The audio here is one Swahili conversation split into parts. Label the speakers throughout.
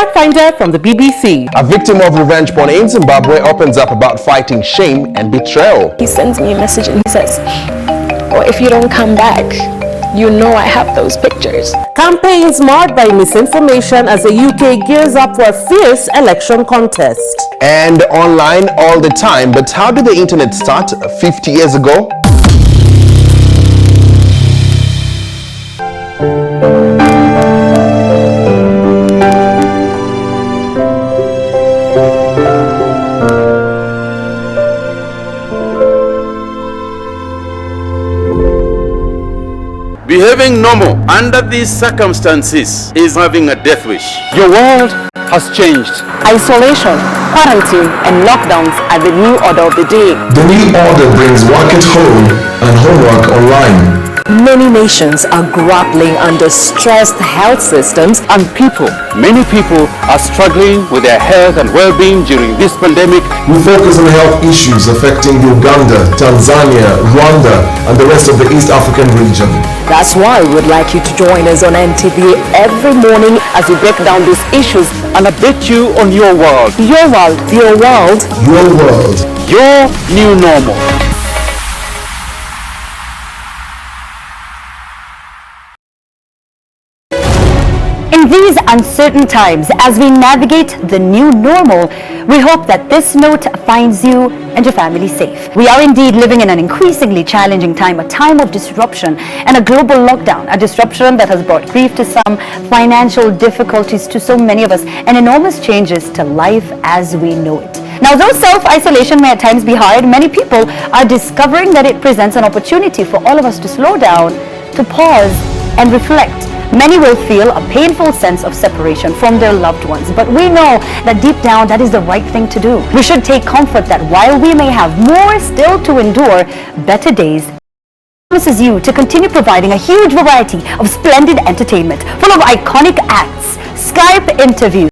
Speaker 1: Fact Finder from the BBC.
Speaker 2: A victim of revenge porn in Zimbabwe opens up about fighting shame and betrayal.
Speaker 3: He sends me a message and he says, "Oh, if you don't come back, you know I have those pictures."
Speaker 1: Campaigns marred by misinformation as the UK gears up for a fierce election contest.
Speaker 2: And online all the time. But how did the internet start 50 years ago?
Speaker 4: Behaving normal under these circumstances is having a death wish.
Speaker 5: Your world has changed.
Speaker 3: Isolation, quarantine, and lockdowns are the new order of the day.
Speaker 6: The new order brings work at home and homework online.
Speaker 7: Many nations are grappling under stressed health systems and people.
Speaker 5: Many people are struggling with their health and well-being during this pandemic.
Speaker 6: We focus on health issues affecting Uganda, Tanzania, Rwanda, and the rest of the East African region.
Speaker 7: That's why we'd like you to join us on NTV every morning as we break down these issues
Speaker 5: And update you on your world.
Speaker 7: Your world, your world,
Speaker 6: your world,
Speaker 5: your new normal.
Speaker 8: In these uncertain times, as we navigate the new normal, we hope that this note finds you and your family safe. We are indeed living in an increasingly challenging time, a time of disruption and a global lockdown, a disruption that has brought grief to some, financial difficulties to so many of us, and enormous changes to life as we know it. Now, though self-isolation may at times be hard, many people are discovering that it presents an opportunity for all of us to slow down, to pause and reflect. Many will feel a painful sense of separation from their loved ones, but we know that deep down that is the right thing to do. We should take comfort that while we may have more still to endure, better days promises you to continue providing a huge variety of splendid entertainment full of iconic acts, Skype interviews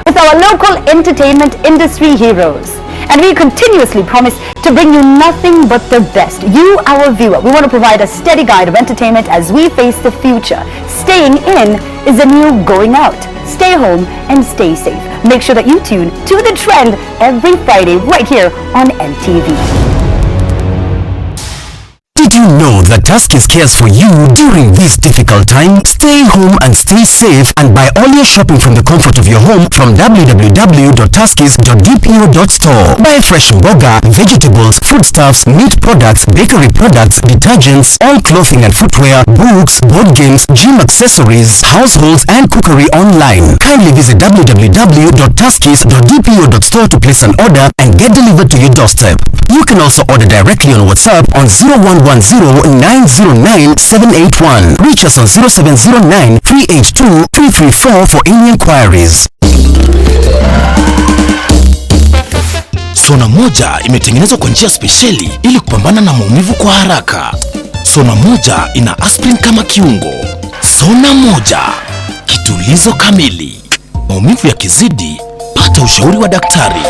Speaker 8: with our local entertainment industry heroes. And we continuously promise to bring you nothing but the best. You, our viewer, we want to provide a steady guide of entertainment as we face the future. Staying in is the new going out. Stay home and stay safe. Make sure that you tune to The Trend every Friday right here on NTV.
Speaker 9: Did you know that Tuskys cares for you during this difficult time? Stay home and stay safe and buy all your shopping from the comfort of your home from www.tuskys.dpo.store. Buy fresh mboga, vegetables, foodstuffs, meat products, bakery products, detergents, all clothing and footwear, books, board games, gym accessories, households and cookery online. Kindly visit www.tuskys.dpo.store to place an order and get delivered to your doorstep. You can also order directly on WhatsApp on 0110-909-781. Reach us on 0709-382-334 for any inquiries.
Speaker 10: Sona moja imetengenezwa kwa njia spesheli ili kupambana na maumivu kwa haraka. Sona moja ina aspirin kama kiungo. Sona moja, kitulizo kamili. Maumivu yakizidi, pata ushauri wa daktari.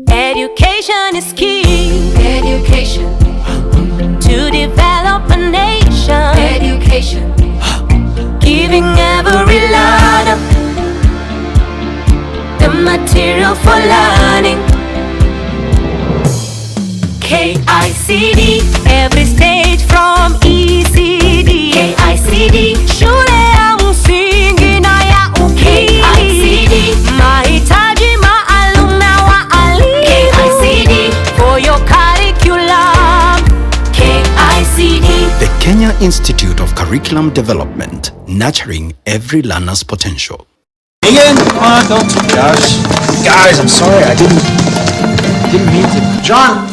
Speaker 11: Education is key. Education. To develop a nation. Education. Giving every learner the material for learning. KICD. Every stage from ECD. KICD. Shule ya msingi na ya upili. KICD. Mahitaji maalum na walimu. KICD. For your curriculum. KICD.
Speaker 10: The Kenya Institute of Curriculum Development, nurturing every learner's potential.
Speaker 12: Ian, come on, don't Josh. Guys, I'm sorry, I didn't mean to. John,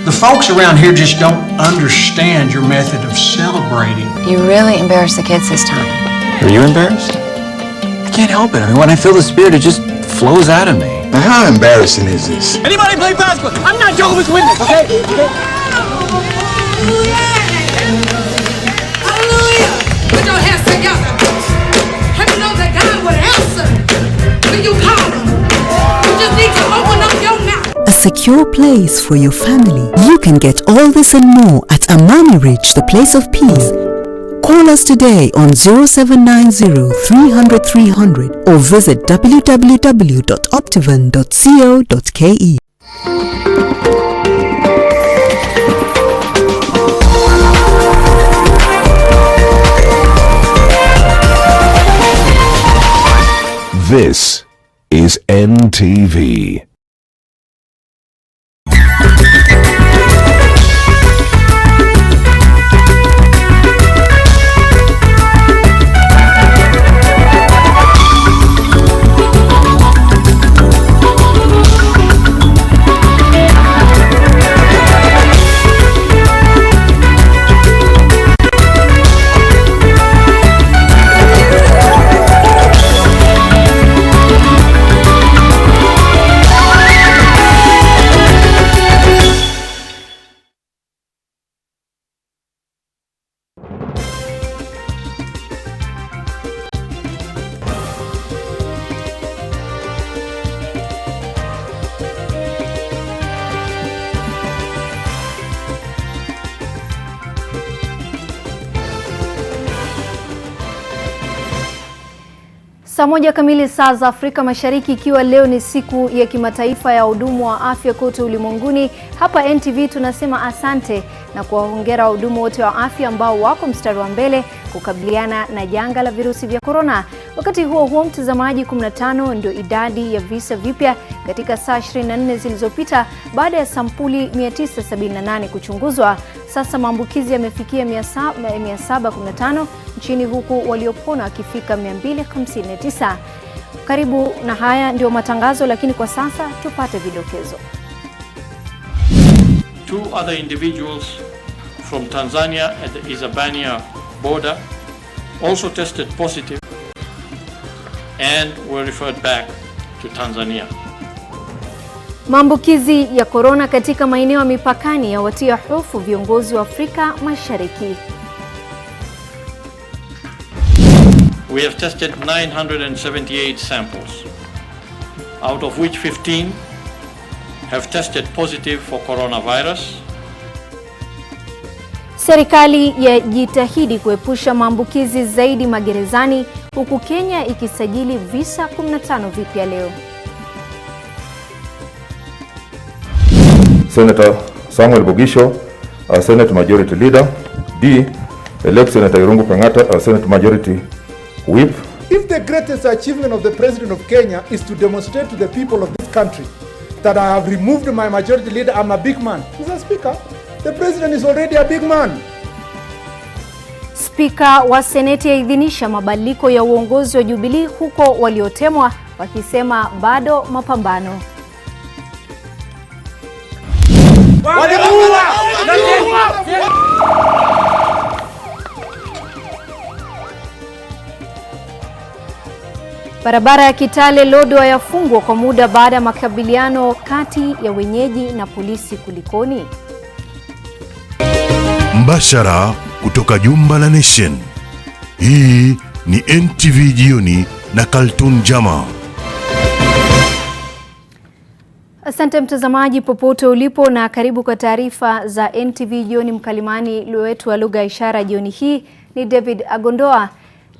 Speaker 12: the folks around here just don't understand your method of celebrating.
Speaker 13: You really embarrassed the kids this time.
Speaker 14: Are you embarrassed? I can't help it. I mean, when I feel the spirit, it just flows out of me.
Speaker 15: Now, how embarrassing is this?
Speaker 12: Anybody play basketball? I'm not Jehovah's Witness, okay?
Speaker 16: Hallelujah! Put your hands together. How do you know that God will answer when you call him? You just need to open up your mouth.
Speaker 17: A secure place for your family. You can get all this and more at Amani Ridge, the place of peace. Call us today on 0790 300 300 or visit www.optivan.co.ke.
Speaker 15: This is NTV.
Speaker 18: Saa moja kamili saa za Afrika Mashariki, ikiwa leo ni siku ya kimataifa ya wahudumu wa afya kote ulimwenguni. Hapa NTV tunasema asante na kuwahongera wahudumu wote wa afya ambao wako mstari wa mbele kukabiliana na janga la virusi vya corona. Wakati huo mtazamaji, 15 ndio idadi ya visa vipya katika saa 24 zilizopita baada ya sampuli 978 kuchunguzwa. Sasa maambukizi yamefikia 715 nchini, huku waliopona wakifika 259. Karibu na haya ndio matangazo, lakini kwa sasa tupate vidokezo.
Speaker 19: 2 other individuals from Tanzania at the Isabania border also tested positive and were referred back to Tanzania.
Speaker 18: Maambukizi ya corona katika maeneo ya mipakani yawatia hofu viongozi wa Afrika Mashariki.
Speaker 19: We have tested 978 samples, out of which 15 have tested positive for coronavirus.
Speaker 18: Serikali yajitahidi kuepusha maambukizi zaidi magerezani, huku Kenya ikisajili visa 15 vipya leo.
Speaker 20: Senator Samuel Bogisho, Senate Majority Leader. D. Elect Senator Irungu Kangata, Senate Majority Whip.
Speaker 21: If the greatest achievement of the President of Kenya is to demonstrate to the people of this country that I have removed my majority leader, I'm a big man. Mr. Speaker, the President is already a big man.
Speaker 18: Spika wa Seneti yaidhinisha mabadiliko ya uongozi wa Jubilee, huko waliotemwa wakisema bado mapambano. Barabara ya Kitale Lodwar yafungwa kwa muda baada ya makabiliano kati ya wenyeji na polisi. Kulikoni?
Speaker 22: Mbashara kutoka jumba la Nation. Hii ni NTV Jioni na Kaltun Jama.
Speaker 18: Asante mtazamaji popote ulipo, na karibu kwa taarifa za NTV Jioni. Mkalimani wetu wa lugha ishara jioni hii ni David Agondoa.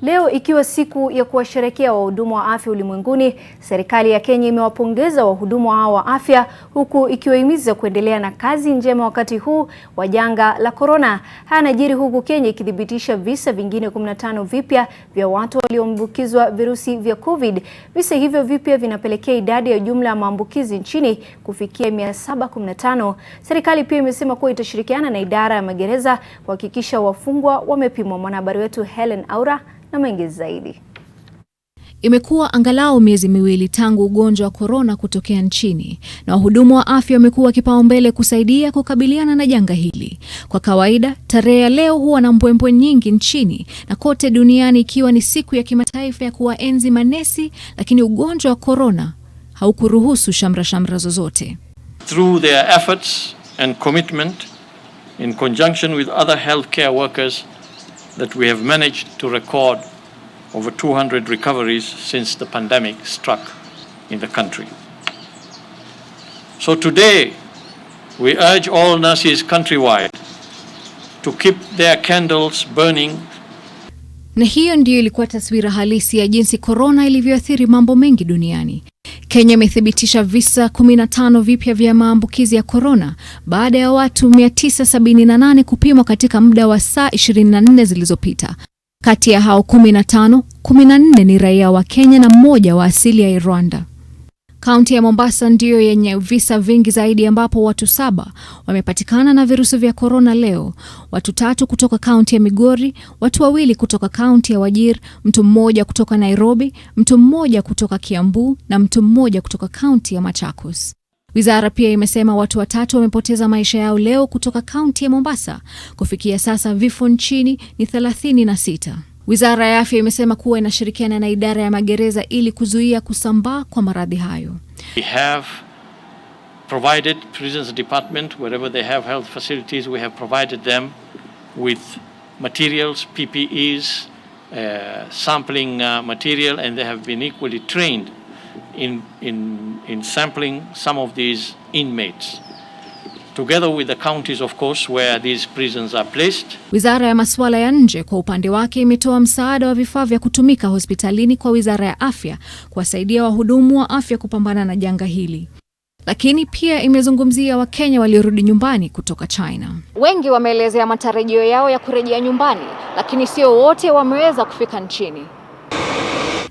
Speaker 18: Leo ikiwa siku ya kuwasherehekea wahudumu wa afya ulimwenguni, serikali ya Kenya imewapongeza wahudumu hao wa afya, huku ikiwahimiza kuendelea na kazi njema wakati huu wa janga la corona. Haya yanajiri huku Kenya ikithibitisha visa vingine 15 vipya vya watu walioambukizwa virusi vya COVID. Visa hivyo vipya vinapelekea idadi ya jumla ya maambukizi nchini kufikia 715. Serikali pia imesema kuwa itashirikiana na idara ya magereza kuhakikisha wafungwa wamepimwa. Mwanahabari wetu Helen Aura na mengi zaidi.
Speaker 23: Imekuwa angalau miezi miwili tangu ugonjwa wa corona kutokea nchini, na wahudumu wa afya wamekuwa kipaumbele kusaidia kukabiliana na janga hili. Kwa kawaida, tarehe ya leo huwa na mbwembwe nyingi nchini na kote duniani, ikiwa ni siku ya kimataifa ya kuwaenzi manesi, lakini ugonjwa wa corona haukuruhusu shamra zozote.
Speaker 19: Through their efforts and commitment in conjunction with other healthcare workers, that we have managed to record over 200 recoveries since the pandemic struck in the country. So today, we urge all nurses countrywide to keep their candles burning
Speaker 23: Na hiyo ndiyo ilikuwa taswira halisi ya jinsi korona ilivyoathiri mambo mengi duniani. Kenya imethibitisha visa 15 vipya vya maambukizi ya korona baada ya watu 978 kupimwa katika muda wa saa 24 zilizopita. Kati ya hao 15, 14 ni raia wa Kenya na mmoja wa asili ya Rwanda. Kaunti ya Mombasa ndiyo yenye visa vingi zaidi ambapo watu 7 wamepatikana na virusi vya korona leo. Watu 3 kutoka kaunti ya Migori, watu 2 kutoka kaunti ya Wajir, mtu mmoja kutoka Nairobi, mtu mmoja kutoka Kiambu na mtu mmoja kutoka kaunti ya Machakos. Wizara pia imesema watu 3 wamepoteza maisha yao leo kutoka kaunti ya Mombasa. Kufikia sasa vifo nchini ni 36. Wizara ya Afya imesema kuwa inashirikiana na idara ya magereza ili kuzuia kusambaa kwa maradhi hayo.
Speaker 19: We have provided prisons department wherever they have health facilities, we have provided them with materials, PPEs, sampling material, and they have been equally trained in sampling some of these inmates, together with the counties, of course, where these prisons are placed.
Speaker 23: Wizara ya masuala ya nje kwa upande wake imetoa msaada wa vifaa vya kutumika hospitalini kwa Wizara ya Afya kuwasaidia wahudumu wa afya kupambana na janga hili. Lakini pia imezungumzia Wakenya waliorudi nyumbani kutoka China. Wengi wameelezea matarajio yao ya kurejea nyumbani, lakini sio wote wameweza kufika nchini.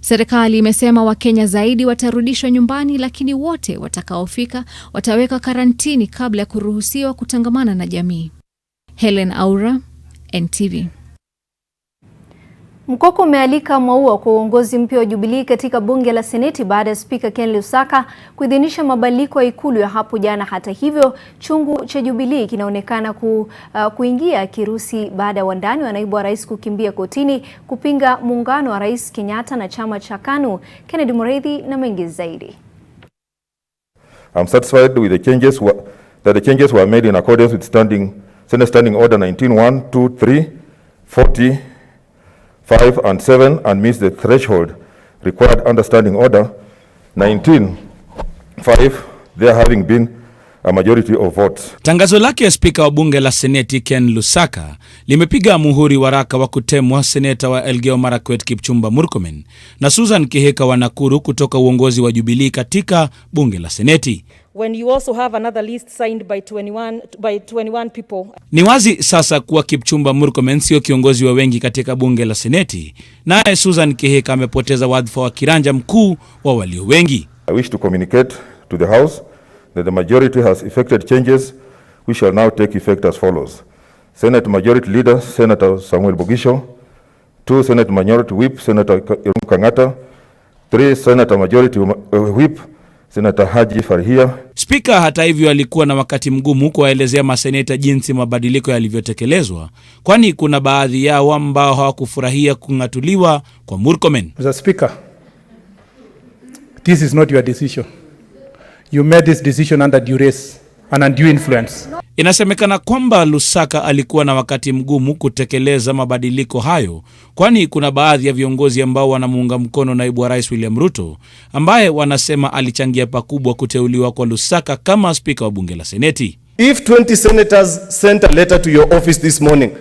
Speaker 23: Serikali imesema Wakenya zaidi watarudishwa nyumbani, lakini wote watakaofika wataweka karantini kabla ya kuruhusiwa kutangamana na jamii. Helen Aura, NTV.
Speaker 18: Mkoko umealika maua kwa uongozi mpya wa Jubilee katika bunge la Seneti baada ya Spika Ken Lusaka kuidhinisha mabadiliko ya ikulu ya hapo jana. Hata hivyo, chungu cha Jubilee kinaonekana kuingia kirusi baada ya wandani wa naibu wa rais kukimbia kotini kupinga muungano wa Rais Kenyatta na chama cha KANU. Kennedy Mureithi na mengi zaidi.
Speaker 20: I'm satisfied with the changes that the changes were made in accordance with Senate Standing Order 19-1, 2, 3, 40, 5 and 7 and meets the threshold required under Standing Order 19-5, there having been a majority of votes.
Speaker 1: Tangazo lake ya spika wa bunge la Seneti Ken Lusaka limepiga muhuri waraka wa kutemwa seneta wa Elgeyo Marakwet Kipchumba Murkomen na Susan Kihika wa Nakuru kutoka uongozi wa Jubilee katika bunge la Seneti.
Speaker 2: When you also have another list signed by 21 people.
Speaker 1: Ni wazi sasa kuwa Kipchumba Murkomen sio kiongozi wa wengi katika bunge la Seneti, naye Susan Kihika amepoteza wadhifa wa kiranja mkuu wa walio wengi.
Speaker 20: I wish to communicate to the House that the majority has effected changes which shall now take effect as follows. Senate Majority Leader, Senator Samuel Bogisho. 2, Senate Minority Whip, Senator Irungu Kang'ata. 3, Senator Majority Whip, Senator Haji Farhia.
Speaker 1: Spika hata hivyo alikuwa na wakati mgumu kuwaelezea maseneta jinsi mabadiliko yalivyotekelezwa, kwani kuna baadhi yao ambao hawakufurahia kung'atuliwa kwa Murkomen.
Speaker 21: Mr. Speaker, this is not your decision. You made this decision under duress and undue influence.
Speaker 1: Inasemekana kwamba Lusaka alikuwa na wakati mgumu kutekeleza mabadiliko hayo, kwani kuna baadhi ya viongozi ambao wanamuunga mkono naibu wa rais William Ruto, ambaye wanasema alichangia pakubwa kuteuliwa kwa Lusaka kama spika wa bunge la Seneti.
Speaker 4: If 20 senators sent a letter to your office this morning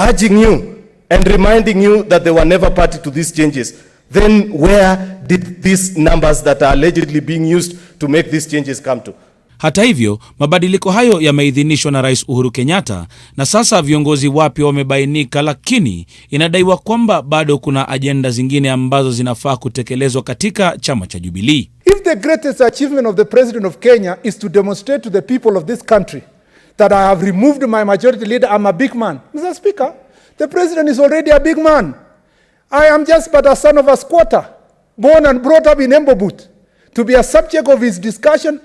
Speaker 4: urging you and reminding you that they were never party to these changes, then where did these numbers that are allegedly being used to make these changes come to?
Speaker 1: Hata hivyo, mabadiliko hayo yameidhinishwa na Rais Uhuru Kenyatta na sasa viongozi wapya wamebainika, lakini inadaiwa kwamba bado kuna ajenda zingine ambazo zinafaa kutekelezwa katika chama cha Jubilee.
Speaker 21: If the greatest achievement of the President of Kenya is to demonstrate to the people of this country that I have removed my majority leader, I'm a big man. Mr. Speaker, the President is already a big man. I am just but a son of a squatter, born and brought up in Embobut. To be a subject of his discussion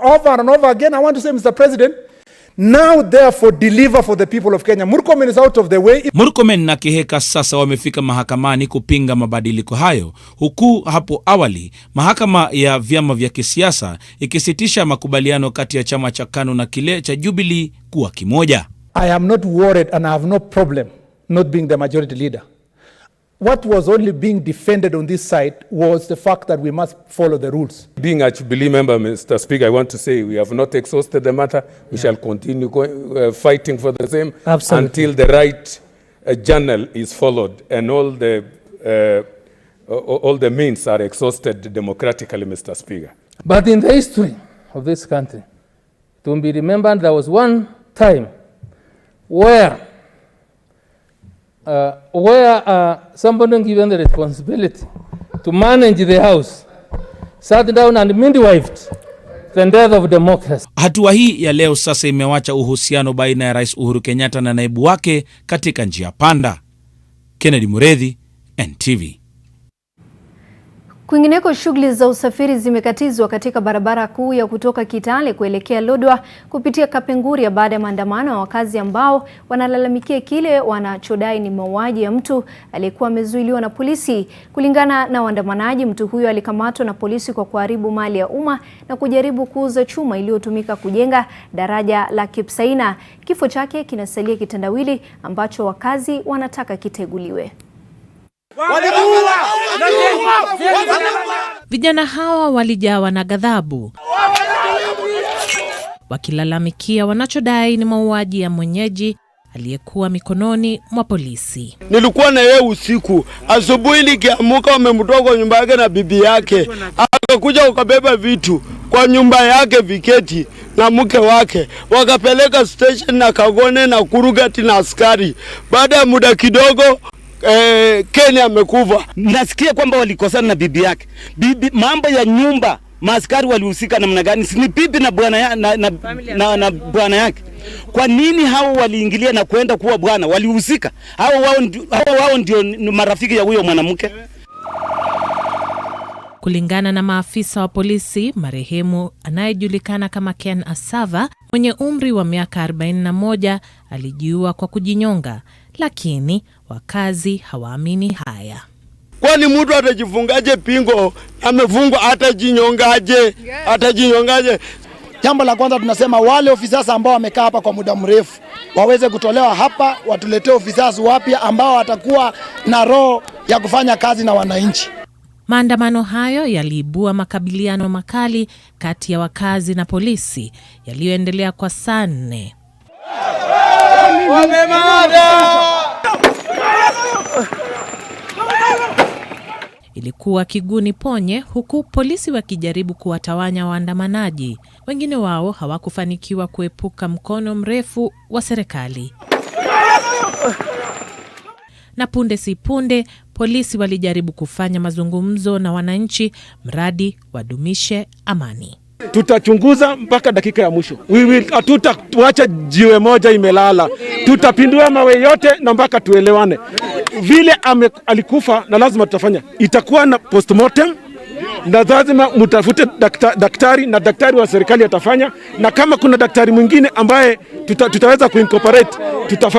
Speaker 21: over and over again, I want to say, Mr. President, now therefore deliver for the people of Kenya. Murkomen is out of the way.
Speaker 1: Murkomen na Kihika sasa wamefika mahakamani kupinga mabadiliko hayo, huku hapo awali mahakama ya vyama vya kisiasa ikisitisha makubaliano kati ya chama cha KANU na kile cha Jubilee kuwa kimoja.
Speaker 21: I am not worried and I have no problem not being the majority leader. What was only being defended on this side was the fact that we must follow the rules.
Speaker 24: Being a Jubilee member, Mr. Speaker, I want to say we have not exhausted the matter. We shall continue fighting for the same until the right journal is followed and all the means are exhausted democratically, Mr. Speaker.
Speaker 3: But in the history of this country, it will be remembered there was one time where somebody given the responsibility to manage the house sat down and midwifed the death of democracy.
Speaker 1: Hatua hii ya leo sasa imewacha uhusiano baina ya Rais Uhuru Kenyatta na naibu wake katika njia panda. Kennedy Muredhi, NTV.
Speaker 18: Kwingineko, shughuli za usafiri zimekatizwa katika barabara kuu ya kutoka Kitale kuelekea Lodwar kupitia Kapenguria baada ya maandamano ya wakazi ambao wanalalamikia kile wanachodai ni mauaji ya mtu aliyekuwa amezuiliwa na polisi. Kulingana na waandamanaji, mtu huyo alikamatwa na polisi kwa kuharibu mali ya umma na kujaribu kuuza chuma iliyotumika kujenga daraja la Kipsaina. Kifo chake kinasalia kitendawili ambacho wakazi wanataka kiteguliwe.
Speaker 5: Vijana hawa walijawa na ghadhabu, wakilalamikia wanachodai ni mauaji ya mwenyeji aliyekuwa mikononi mwa polisi.
Speaker 6: Nilikuwa na yeye usiku, asubuhi nikiamka wamemtoa kwa nyumba yake na bibi yake, akakuja ukabeba vitu kwa nyumba yake, viketi na mke wake, wakapeleka station na Kagone na Kurugati na askari. Baada ya muda kidogo Kenya amekufa.
Speaker 7: Nasikia kwamba walikosana na bibi yake. Mambo ya nyumba, maaskari walihusika namna gani? Si ni bibi na bwana na bwana yake. Kwa nini hao waliingilia na kwenda kuwa bwana? Walihusika. Hao ndio marafiki ya huyo mwanamke.
Speaker 5: Kulingana na maafisa wa polisi, marehemu anayejulikana kama Ken Asava mwenye umri wa miaka 41 alijiua kwa kujinyonga, lakini wakazi hawaamini haya.
Speaker 6: Kwani mtu atajifungaje pingo? Amefungwa atajinyongaje?
Speaker 25: Jambo la kwanza tunasema wale ofisa ambao wamekaa hapa kwa muda mrefu waweze kutolewa hapa, watuletee ofisa wapya ambao watakuwa na roho ya kufanya kazi na wananchi.
Speaker 5: Maandamano hayo yaliibua makabiliano makali kati ya wakazi na polisi yaliyoendelea kwa saa 4. Ilikuwa kiguni ponye, huku polisi wakijaribu kuwatawanya waandamanaji. Wengine wao hawakufanikiwa kuepuka mkono mrefu wa serikali. Na punde si punde, polisi walijaribu kufanya mazungumzo na wananchi mradi wadumishe amani.
Speaker 6: Tutachunguza mpaka dakika ya mwisho. Hatutaacha jiwe moja imelala. Tutapindua mawe yote na mpaka tuelewane. Vile alikufa na lazima tutafanya. Itakuwa na postmortem na lazima mtafute daktari na daktari wa serikali atafanya, na kama kuna daktari mwingine ambaye tutaweza kuincorporate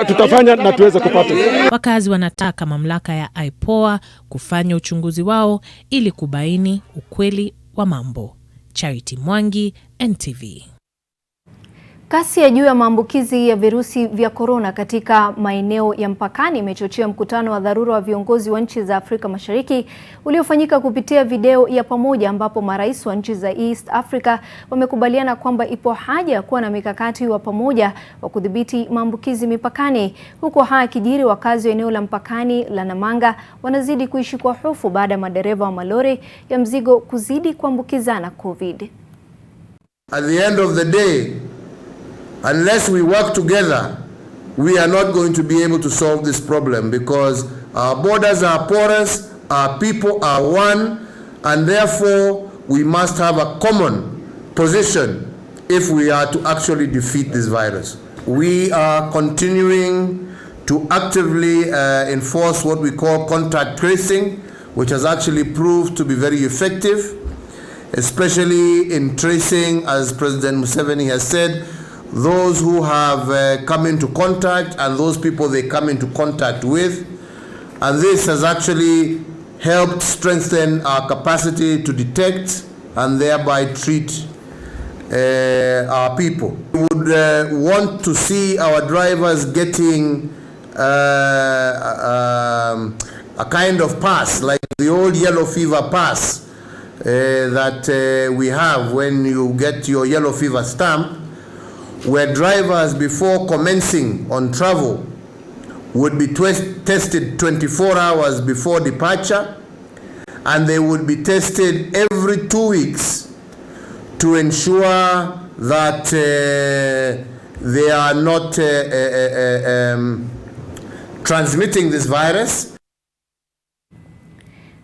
Speaker 6: tutafanya na tuweze kupata.
Speaker 5: Wakazi wanataka mamlaka ya IPOA kufanya uchunguzi wao ili kubaini ukweli wa mambo. Charity Mwangi, NTV.
Speaker 18: Kasi ya juu ya maambukizi ya virusi vya korona katika maeneo ya mpakani imechochea mkutano wa dharura wa viongozi wa nchi za Afrika Mashariki uliofanyika kupitia video ya pamoja, ambapo marais wa nchi za East Africa wamekubaliana kwamba ipo haja ya kuwa na mikakati wa pamoja wa kudhibiti maambukizi mipakani. Huko haya kijiri, wakazi wa eneo la mpakani la Namanga wanazidi kuishi kwa hofu baada ya madereva wa malori ya mzigo kuzidi kuambukizana COVID.
Speaker 26: At the end of the day, unless we work together, we are not going to be able to solve this problem, because our borders are porous, our people are one, and therefore we must have a common position if we are to actually defeat this virus. We are continuing to actively enforce what we call contact tracing, which has actually proved to be very effective, especially in tracing, as President Museveni has said, those who have come into contact and those people they come into contact with. And this has actually helped strengthen our capacity to detect and thereby treat our people. We would want to see our drivers getting a kind of pass, like the old yellow fever pass that we have when you get your yellow fever stamp, where drivers, before commencing on travel, would be tested 24 hours before departure, and they would be tested every 2 weeks to ensure that they are not transmitting this virus.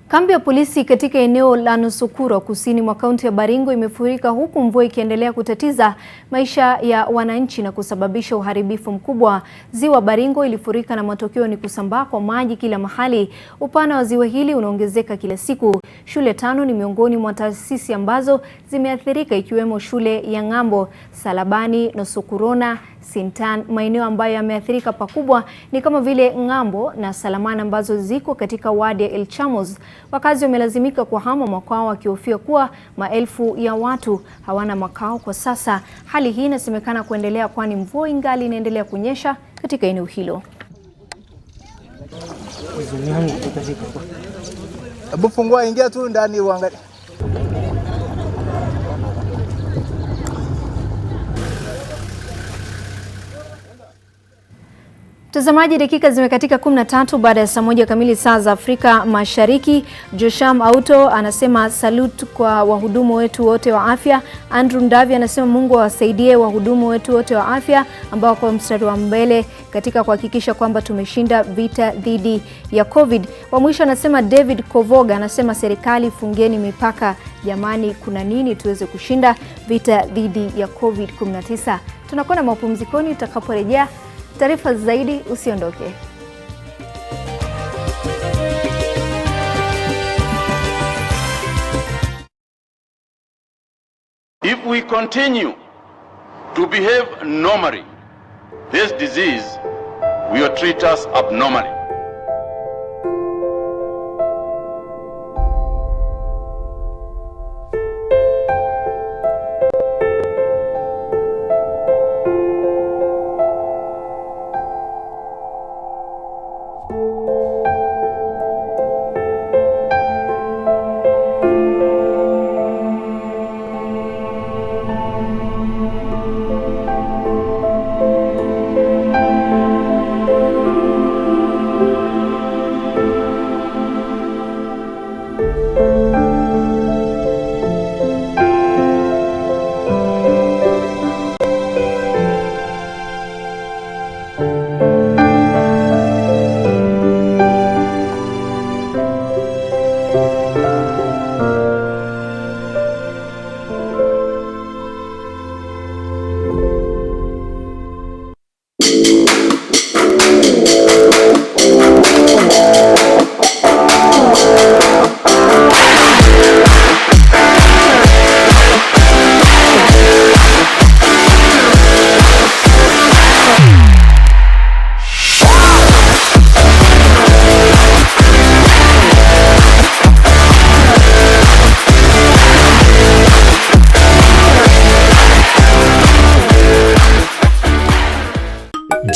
Speaker 18: Kambi ya polisi katika eneo la Nusukuro kusini mwa kaunti ya Baringo imefurika huku mvua ikiendelea kutatiza maisha ya wananchi na kusababisha uharibifu mkubwa. Ziwa Baringo ilifurika na matokeo ni kusambaa kwa maji kila mahali. Upana wa ziwa hili unaongezeka kila siku. Shule 5 ni miongoni mwa taasisi ambazo zimeathirika, ikiwemo shule ya Ngambo, Salabani, Nusukurona, Sintan. Maeneo ambayo yameathirika pakubwa ni kama vile Ngambo na Salamana ambazo ziko katika wadi ya El Chamos. Wakazi wamelazimika kuhama makwao wakihofia kuwa maelfu ya watu hawana makao kwa sasa. Hali hii inasemekana kuendelea kwani mvua ingali inaendelea kunyesha katika eneo hilo.
Speaker 21: Hebu fungua, ingia tu ndani uangalie.
Speaker 18: Mtazamaji, dakika zimekatika 13 baada ya saa 1 kamili saa za Afrika Mashariki. Josham Auto anasema salute kwa wahudumu wetu wote wa afya. Andrew Ndavi anasema Mungu awasaidie wahudumu wetu wote wa afya ambao kwa mstari wa mbele katika kuhakikisha kwamba tumeshinda vita dhidi ya COVID. Wa mwisho anasema David Kovoga anasema serikali fungeni mipaka jamani, kuna nini tuweze kushinda vita dhidi ya COVID-19. Tunakwenda mapumzikoni, tutakaporejea taarifa zaidi usiondoke.
Speaker 8: If we continue to behave normally, this disease will treat us abnormally.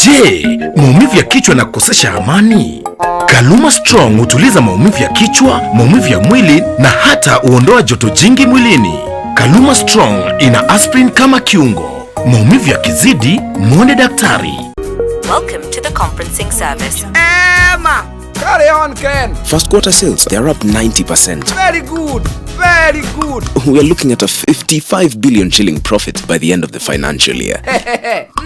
Speaker 9: Je, maumivu ya kichwa na kukosesha amani? Kaluma Strong hutuliza maumivu ya kichwa, maumivu ya mwili na hata huondoa joto jingi mwilini. Kaluma Strong ina aspirin kama kiungo. Maumivu yakizidi, muone daktari.
Speaker 10: Welcome to the conferencing service.
Speaker 11: Emma, carry on, Ken.
Speaker 13: First quarter sales, they're up 90%.
Speaker 11: Very good. Very good.
Speaker 13: We are looking at a 55 billion shilling profit by the end of the financial year.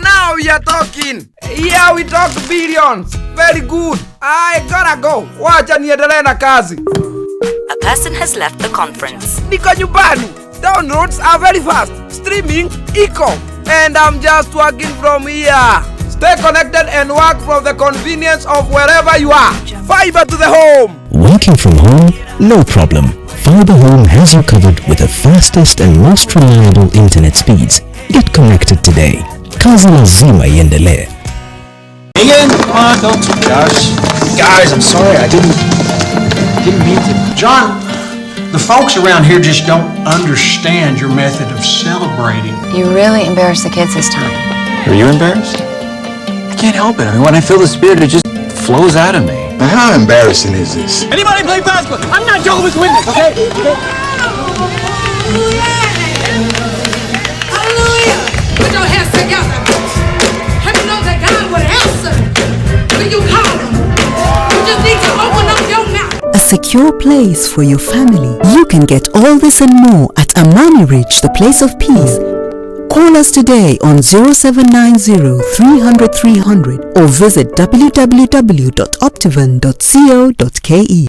Speaker 11: Now we are talking. Here we talk billions. Very good. I gotta go. Wacha niendelee na kazi.
Speaker 10: A person has left the conference.
Speaker 11: Niko nyumbani. Downloads are very fast. Streaming eco. And I'm just working from here. Stay connected and work from the convenience of wherever you are. Fiber to the home.
Speaker 14: Working from home? No problem. Fiber Home has you covered with the fastest and most reliable internet speeds. Get connected today. Kazi lazima iendelee.
Speaker 12: Megan, come on, don't. Guys, I'm sorry, I didn't mean to. John, the folks around here just don't understand your method of celebrating.
Speaker 27: You really embarrassed the kids this time.
Speaker 12: Are you embarrassed? I can't help it. I mean, when I feel the spirit, it just flows out of me.
Speaker 28: Now, how embarrassing is this?
Speaker 12: Anybody play basketball? I'm not Jehovah's Witness, okay?
Speaker 16: Hallelujah! Put your hands together. Let me know that God would answer when you call.
Speaker 2: secure place for your family. You can get all this and more at Amani Ridge, the place of peace. Call us today on 0790 300 300 or visit www.optivan.co.ke.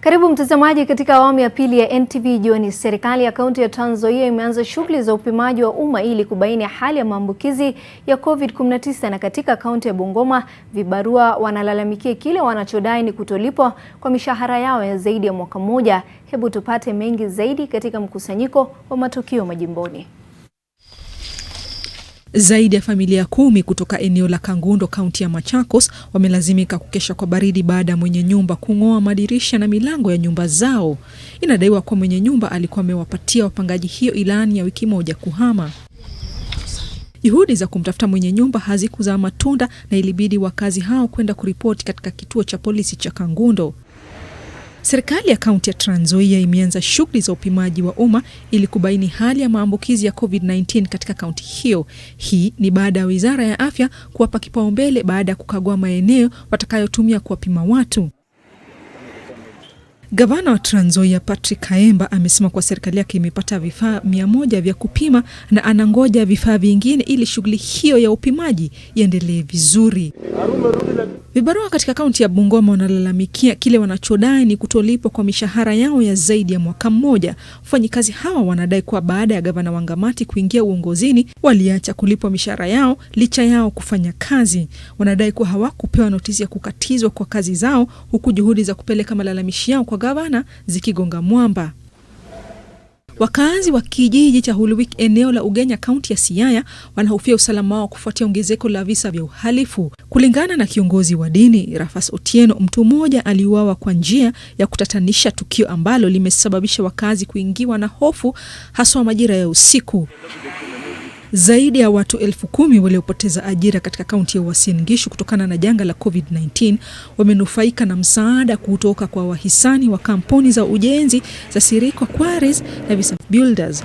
Speaker 18: Karibu mtazamaji katika awamu ya pili ya NTV Jioni. Serikali ya kaunti ya Trans Nzoia imeanza shughuli za upimaji wa umma ili kubaini hali ya maambukizi ya COVID-19, na katika kaunti ya Bungoma vibarua wanalalamikia kile wanachodai ni kutolipwa kwa mishahara yao ya zaidi ya mwaka mmoja. Hebu tupate mengi zaidi katika mkusanyiko wa matukio majimboni.
Speaker 4: Zaidi ya familia 10 kutoka eneo la Kangundo, kaunti ya Machakos, wamelazimika kukesha kwa baridi baada ya mwenye nyumba kung'oa madirisha na milango ya nyumba zao. Inadaiwa kwa mwenye nyumba alikuwa amewapatia wapangaji hiyo ilani ya wiki moja kuhama. Juhudi za kumtafuta mwenye nyumba hazikuzaa matunda na ilibidi wakazi hao kwenda kuripoti katika kituo cha polisi cha Kangundo. Serikali ya kaunti ya Trans Nzoia imeanza shughuli za upimaji wa umma ili kubaini hali ya maambukizi ya COVID-19 katika kaunti hiyo. Hii ni baada ya Wizara ya Afya kuwapa kipaumbele baada ya kukagua maeneo watakayotumia kuwapima watu. Gavana wa Trans Nzoia Patrick Kaemba amesema kwa serikali yake imepata vifaa 100 vya kupima na anangoja vifaa vingine ili shughuli hiyo ya upimaji iendelee vizuri. Vibarua katika kaunti ya Bungoma wanalalamikia kile wanachodai ni kutolipwa kwa mishahara yao ya zaidi ya mwaka mmoja. Wafanyikazi hawa wanadai kwa baada ya gavana Wangamati kuingia uongozini waliacha kulipwa mishahara yao licha yao kufanya kazi. Wanadai kuwa hawakupewa notisi ya kukatizwa kwa kazi zao, huku juhudi za kupeleka malalamishi yao kwa gavana zikigonga mwamba. Wakazi wa kijiji cha Huluwik eneo la Ugenya kaunti ya Siaya wanahofia usalama wao kufuatia ongezeko la visa vya uhalifu. Kulingana na kiongozi wa dini Rafas Otieno, mtu mmoja aliuawa kwa njia ya kutatanisha, tukio ambalo limesababisha wakazi kuingiwa na hofu haswa majira ya usiku. Zaidi ya watu 10,000 waliopoteza ajira katika kaunti ya Uasin Gishu kutokana na janga la COVID-19 wamenufaika na msaada kutoka kwa wahisani wa kampuni za ujenzi za Sirikwa Quarries na Visa Builders.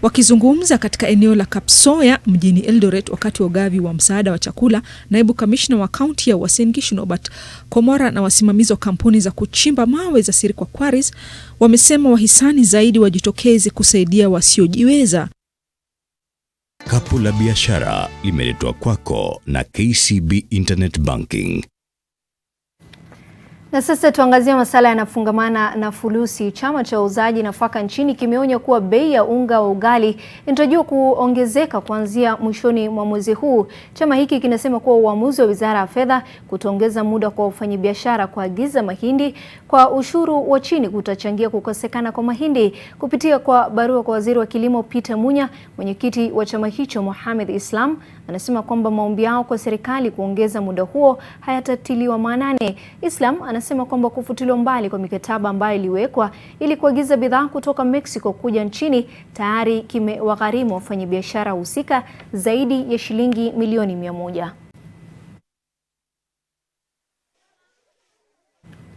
Speaker 4: Wakizungumza katika eneo la Kapsoya mjini Eldoret wakati wa ugavi wa msaada wa chakula, naibu kamishna wa kaunti ya Uasin Gishu Norbert Komora na wasimamizi wa kampuni za kuchimba mawe za Sirikwa Quarries wamesema wahisani zaidi wajitokeze kusaidia wasiojiweza.
Speaker 15: Kapu la biashara limeletwa kwako na KCB Internet Banking.
Speaker 18: Na sasa tuangazie masuala yanafungamana na fulusi. Chama cha wauzaji nafaka nchini kimeonya kuwa bei ya unga wa ugali inatarajiwa kuongezeka kuanzia mwishoni mwa mwezi huu. Chama hiki kinasema kuwa uamuzi wa Wizara ya Fedha kutoongeza muda kwa wafanyabiashara kuagiza mahindi kwa ushuru wa chini kutachangia kukosekana kwa mahindi. Kupitia kwa barua kwa Waziri wa Kilimo Peter Munya, mwenyekiti wa chama hicho Mohamed Islam anasema kwamba maombi yao kwa serikali kuongeza muda huo hayatatiliwa maanani. Islam anasema kwamba kufutiliwa mbali kwa mikataba ambayo iliwekwa ili kuagiza bidhaa kutoka Mexico kuja nchini tayari kimewagharimu wafanyabiashara husika zaidi ya shilingi milioni 100.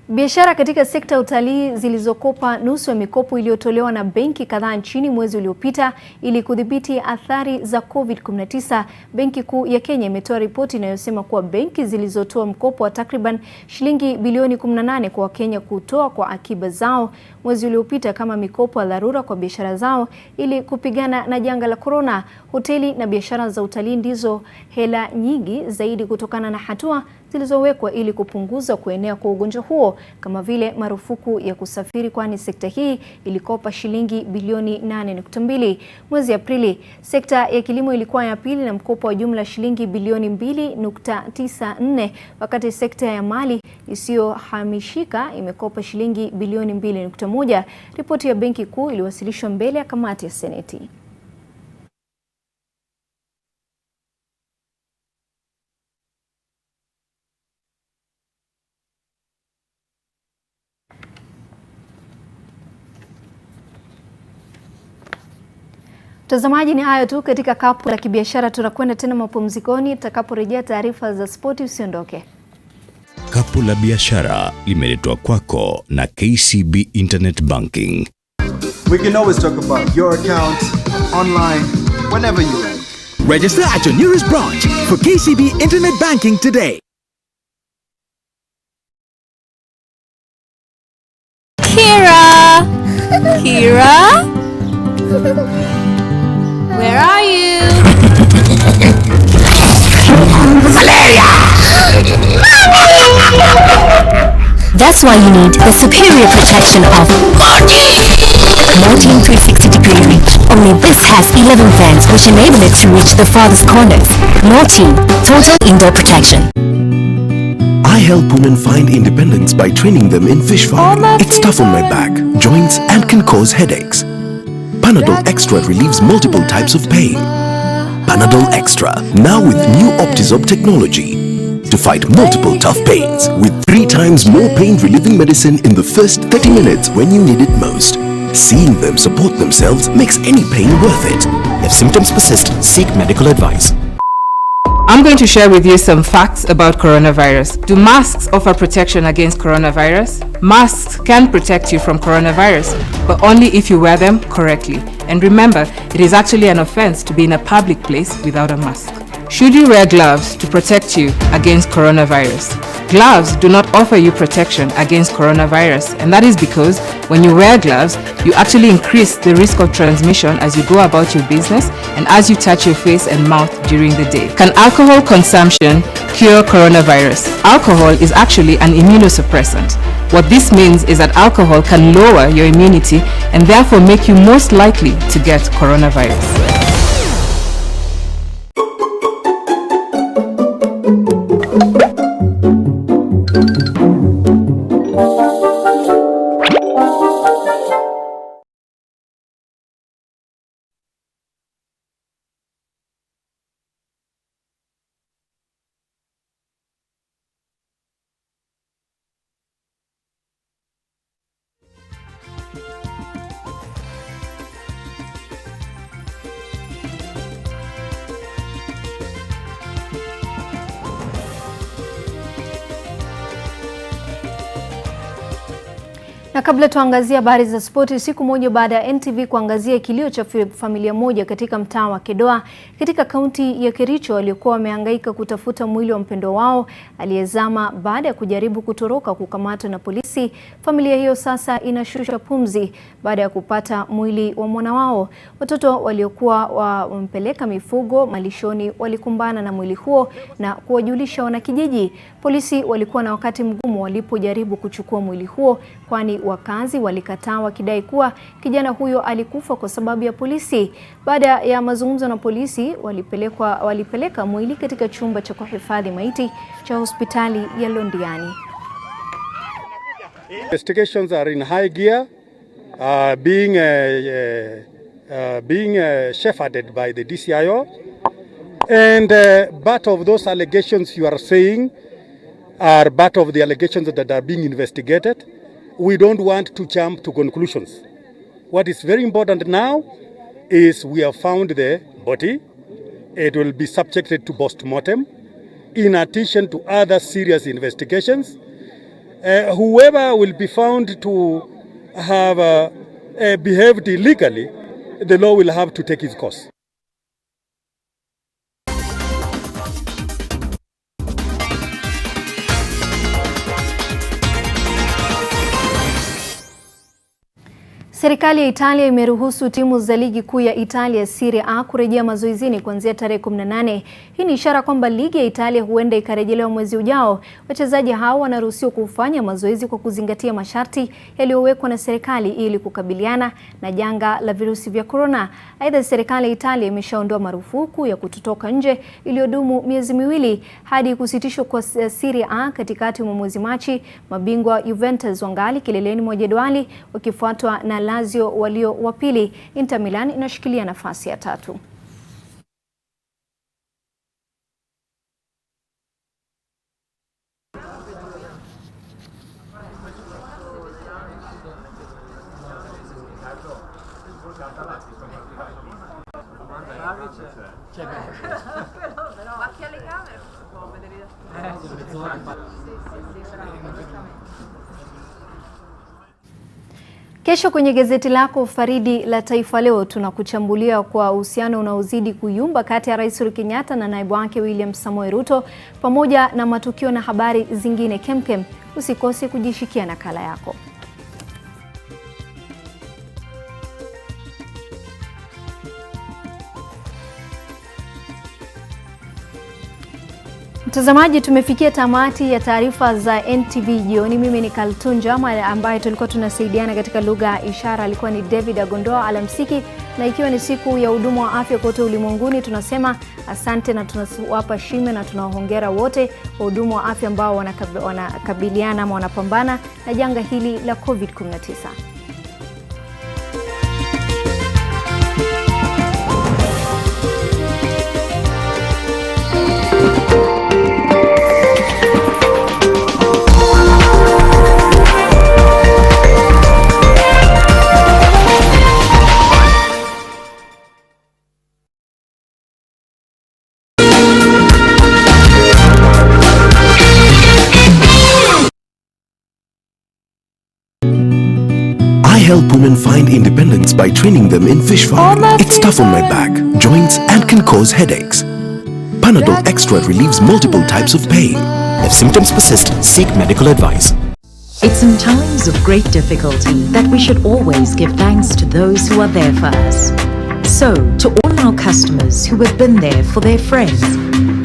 Speaker 18: Biashara katika sekta ya utalii zilizokopa nusu ya mikopo iliyotolewa na benki kadhaa nchini mwezi uliopita ili kudhibiti athari za COVID-19. Benki Kuu ya Kenya imetoa ripoti inayosema kuwa benki zilizotoa mkopo wa takriban shilingi bilioni 18 kwa Wakenya kutoa kwa akiba zao mwezi uliopita kama mikopo ya dharura kwa biashara zao ili kupigana na janga la corona. Hoteli na biashara za utalii ndizo hela nyingi zaidi kutokana na hatua zilizowekwa ili kupunguza kuenea kwa ugonjwa huo, kama vile marufuku ya kusafiri, kwani sekta hii ilikopa shilingi bilioni 8.2. Mwezi Aprili, sekta ya kilimo ilikuwa ya pili na mkopo wa jumla shilingi bilioni 2.94, wakati sekta ya mali isiyohamishika imekopa shilingi bilioni 2.1. Ripoti ya Benki Kuu iliwasilishwa mbele ya kamati ya Seneti. Mtazamaji, ni hayo tu katika kapu la kibiashara. Tunakwenda tena mapumzikoni, tutakaporejea taarifa za spoti. Usiondoke.
Speaker 15: Kapu la biashara limeletwa kwako na KCB Internet Banking.
Speaker 17: We can always talk about your account online whenever you like.
Speaker 1: Register at your nearest branch for KCB Internet Banking today.
Speaker 3: Kira! Kira? Where are you?
Speaker 17: That's why you need the superior protection of Mortein 360-degree reach. Only this has 11 fans which enable it to reach the farthest corners. Mortein, total indoor protection.
Speaker 13: I help women find independence by training them in fish farming. It's tough on my back, joints, and can cause headaches. Panadol Extra relieves multiple types of pain. Panadol Extra, now with new Optizorb technology to fight multiple tough pains with 3 times more pain-relieving medicine in the first 30 minutes when you need it most. Seeing them support themselves makes any pain worth it.
Speaker 14: If symptoms persist, seek medical advice.
Speaker 19: I'm going to share with you some facts about coronavirus. Do masks offer protection against coronavirus? Masks can protect you from coronavirus, but only if you wear them correctly. And remember, it is actually an offense to be in a public place without a mask. Should you wear gloves to protect you against coronavirus? Gloves do not offer you protection against coronavirus, and that is because when you wear gloves, you actually increase the risk of transmission as you go about your business and as you touch your face and mouth during the day. Can alcohol consumption cure coronavirus? Alcohol is actually an immunosuppressant. What this means is that alcohol can lower your immunity and therefore make you most likely to get coronavirus.
Speaker 18: Na kabla tuangazie habari za spoti, siku moja baada ya NTV kuangazia kilio cha familia moja katika mtaa wa Kedoa katika kaunti ya Kericho waliokuwa wamehangaika kutafuta mwili wa mpendo wao aliyezama baada ya kujaribu kutoroka kukamatwa na polisi, familia hiyo sasa inashusha pumzi baada ya kupata mwili wa mwana wao. Watoto waliokuwa wampeleka mifugo malishoni walikumbana na mwili huo na kuwajulisha wanakijiji. Polisi walikuwa na wakati mgumu walipojaribu kuchukua mwili huo, kwani wakazi walikataa wakidai kuwa kijana huyo alikufa kwa sababu ya polisi. Baada ya mazungumzo na polisi, walipeleka mwili katika chumba cha kuhifadhi maiti cha hospitali ya Londiani.
Speaker 20: Investigations are in high gear, being shepherded by the DCIO, and part of those allegations you are saying are part of the allegations that are being investigated. We don't want to jump to conclusions. What is very important now is we have found the body. It will be subjected to post-mortem in addition to other serious investigations. Whoever will be found to have behaved illegally, the law will have to take its course.
Speaker 18: Serikali ya Italia imeruhusu timu za ligi kuu ya Italia Serie A kurejea mazoezini kuanzia tarehe 18. Hii ni ishara kwamba ligi ya Italia huenda ikarejelewa mwezi ujao. Wachezaji hao wanaruhusiwa kufanya mazoezi kwa kuzingatia masharti yaliyowekwa na serikali ili kukabiliana na janga la virusi vya corona. Aidha, serikali ya Italia imeshaondoa marufuku ya kutotoka nje iliyodumu miezi miwili hadi kusitishwa kwa Serie A katikati mwa mwezi Machi. Mabingwa Juventus wangali kileleni mwa jedwali wakifuatwa na Lazio walio wa pili. Inter Milan inashikilia nafasi ya 3. Kesho kwenye gazeti lako Faridi la Taifa Leo tunakuchambulia kwa uhusiano unaozidi kuyumba kati ya Rais Uhuru Kenyatta na naibu wake William Samoei Ruto, pamoja na matukio na habari zingine kemkem. Usikose kujishikia nakala yako. Mtazamaji, tumefikia tamati ya taarifa za NTV jioni. Mimi ni Kaltun, Jama ambaye tulikuwa tunasaidiana katika lugha ya ishara alikuwa ni David Agondoa. Alamsiki, na ikiwa ni siku ya huduma wa afya kote ulimwenguni, tunasema asante na tunawapa shime na tunawahongera wote wahudumu wa afya ambao wanakabiliana ama wanapambana na janga hili la COVID-19.
Speaker 13: I help women find independence by training them in fish farming. It's tough on my back, joints, and can cause headaches. Panadol Extra relieves multiple types of pain.
Speaker 14: If symptoms persist, seek medical advice.
Speaker 5: It's in times of great difficulty that we should always give thanks to those who are there for us. So, to all our customers who have been there for their friends,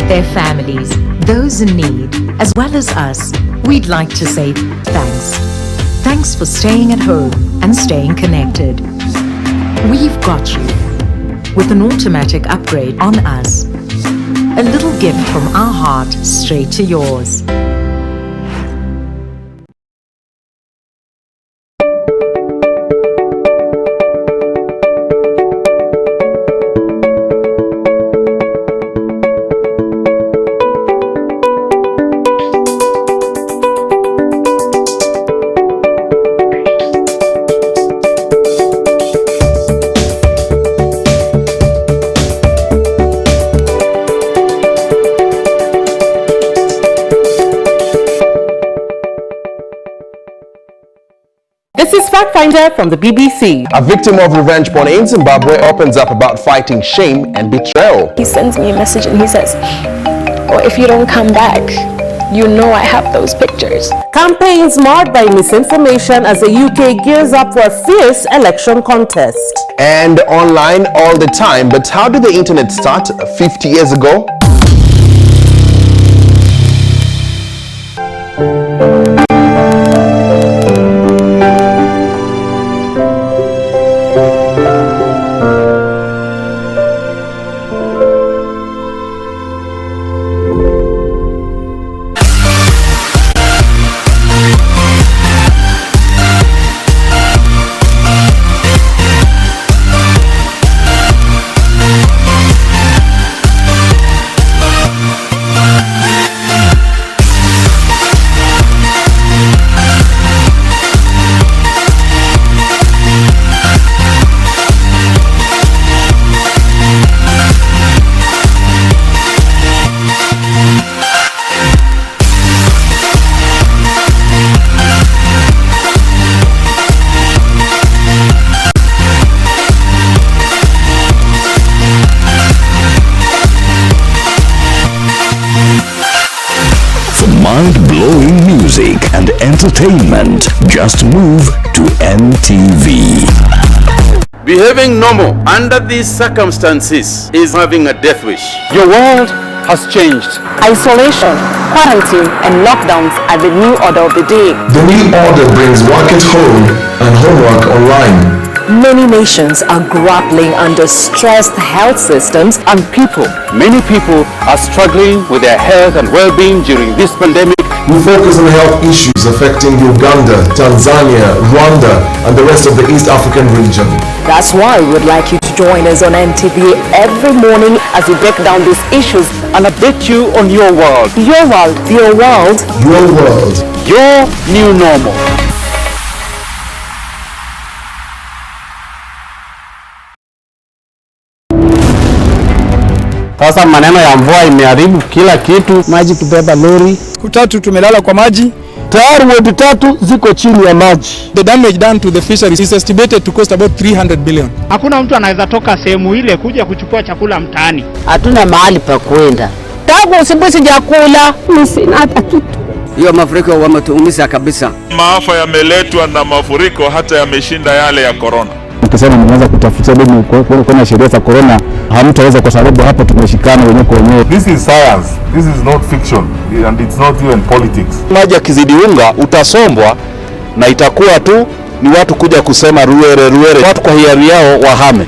Speaker 5: their families, those in need, as well as us, we'd like to say thanks. Thanks for staying at home and staying connected. We've got you with an automatic upgrade on us. A little gift from our heart straight to yours.
Speaker 6: This is Fact Finder from the BBC.
Speaker 7: A victim of revenge porn in Zimbabwe opens up about fighting shame and betrayal.
Speaker 22: He sends me a message and he says, "Oh, if you don't come back, you know I have those pictures."
Speaker 6: Campaigns marred by misinformation as the UK gears up for a fierce election contest.
Speaker 7: And online all the time. But how did the internet start 50 years ago?
Speaker 14: Mind-blowing music and entertainment. Just move to NTV.
Speaker 8: Behaving normal under these circumstances is having a death wish.
Speaker 23: Your world has changed.
Speaker 22: Isolation, quarantine, and lockdowns are the new order of the day.
Speaker 28: The new order brings work at home and homework online.
Speaker 22: Many nations are grappling under stressed health systems and people.
Speaker 23: Many people are struggling with their health and well-being during this pandemic.
Speaker 28: We focus on health issues affecting Uganda, Tanzania, Rwanda, and the rest of the East African region.
Speaker 22: That's why we'd like you to join us on NTV every morning as we break down these issues
Speaker 23: and update you on your world.
Speaker 22: Your world, your world.
Speaker 28: Your world.
Speaker 23: Your new normal.
Speaker 24: Sasa maneno ya mvua imeharibu kila kitu,
Speaker 25: maji kubeba lori. Siku 3 tumelala kwa maji,
Speaker 9: Tayari wodi 3 ziko chini ya maji.
Speaker 10: The damage done to the fisheries is estimated to cost about 300 billion.
Speaker 11: Hakuna mtu anaweza toka sehemu ile kuja kuchukua chakula mtaani.
Speaker 21: Hatuna mahali pa kwenda.
Speaker 11: Tangu usibuhi sijakula, sina hata kitu.
Speaker 21: Hiyo mafuriko wametuumiza kabisa.
Speaker 24: Maafa yameletwa na mafuriko hata yameshinda yale ya corona.
Speaker 25: Ukisema mnaanza kutafutia demu kwa sheria za corona, hamtaweza kwa sababu hapa tumeshikana wenyewe kwa wenyewe.
Speaker 28: This is science. This is not fiction and it's not even politics.
Speaker 26: Maji yakizidi unga utasombwa na itakuwa tu ni watu kuja kusema ruere. Watu kwa hiari yao wahame.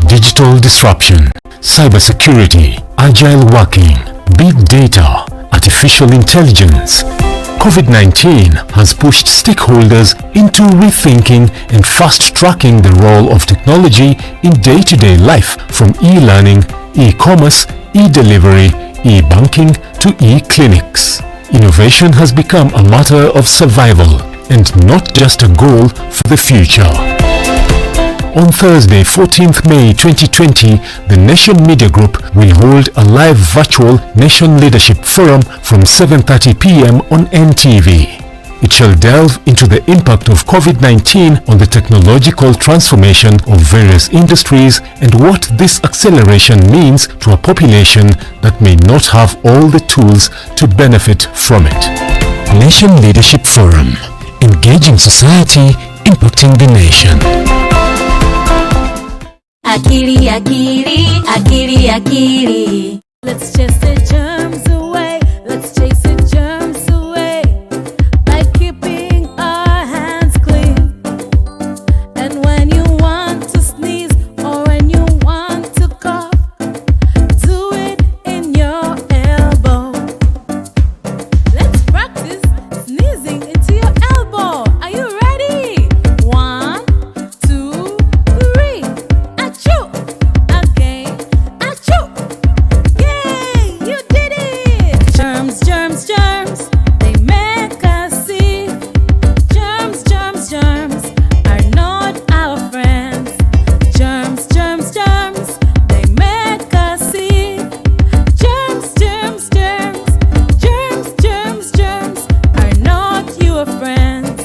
Speaker 27: Digital disruption, cybersecurity, agile working, big data, artificial intelligence. COVID-19 has pushed stakeholders into rethinking and fast-tracking the role of technology in day-to-day life, from e-learning, e-commerce, e-delivery, e-banking to e-clinics. Innovation has become a matter of survival and not just a goal for the future. On Thursday, 14th May 2020, the Nation Media Group will hold a live virtual Nation Leadership Forum from 7:30 p.m. on NTV. It shall delve into the impact of COVID-19 on the technological transformation of various industries and what this acceleration means to a population that may not have all the tools to benefit from it. Nation Leadership Forum. Engaging society, impacting the nation.
Speaker 29: Akili, akili, akili, akili. Let's chase the germs away. Let's chase the germs away by keeping our hands clean. And when you want to sneeze or when you want to cough, do it in your elbow. Let's practice sneezing into your elbow. Are you ready? 1, 2, 3. Achoo! Again. Achoo! Yay! You did it! Germs, germs, germs. They make us sick. Germs, germs, germs are not our friends. Germs, germs, germs. They make us sick. Germs, germs, germs. Germs, germs, germs are not your friends.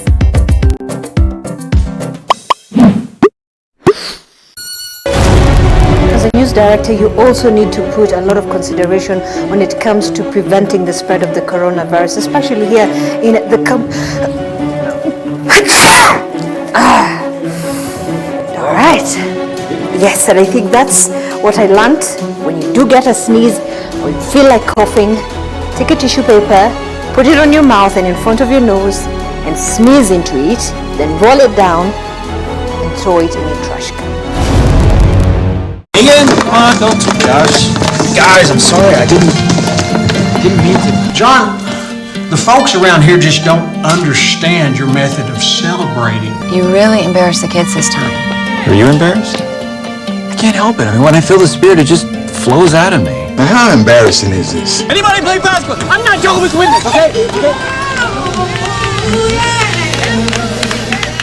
Speaker 30: As a news director, you also need to put a lot of consideration when it comes to preventing the spread of the coronavirus, especially here in the All right. Yes, and I think that's what I learned. When you do get a sneeze or you feel like coughing, take a tissue paper, put it on your mouth and in front of your nose and sneeze into it, then roll it down and throw it in a trash can.
Speaker 12: Again? Come on, don't gosh. Guys, I'm sorry, I didn't mean to. John, the folks around here just don't understand your method of celebrating.
Speaker 31: You really embarrassed the kids this time.
Speaker 32: Are you embarrassed? I can't help it. I mean, when I feel the spirit, it just flows out of me.
Speaker 28: Now, how embarrassing is this?
Speaker 16: Anybody play basketball? I'm not Jehovah's Witness, okay?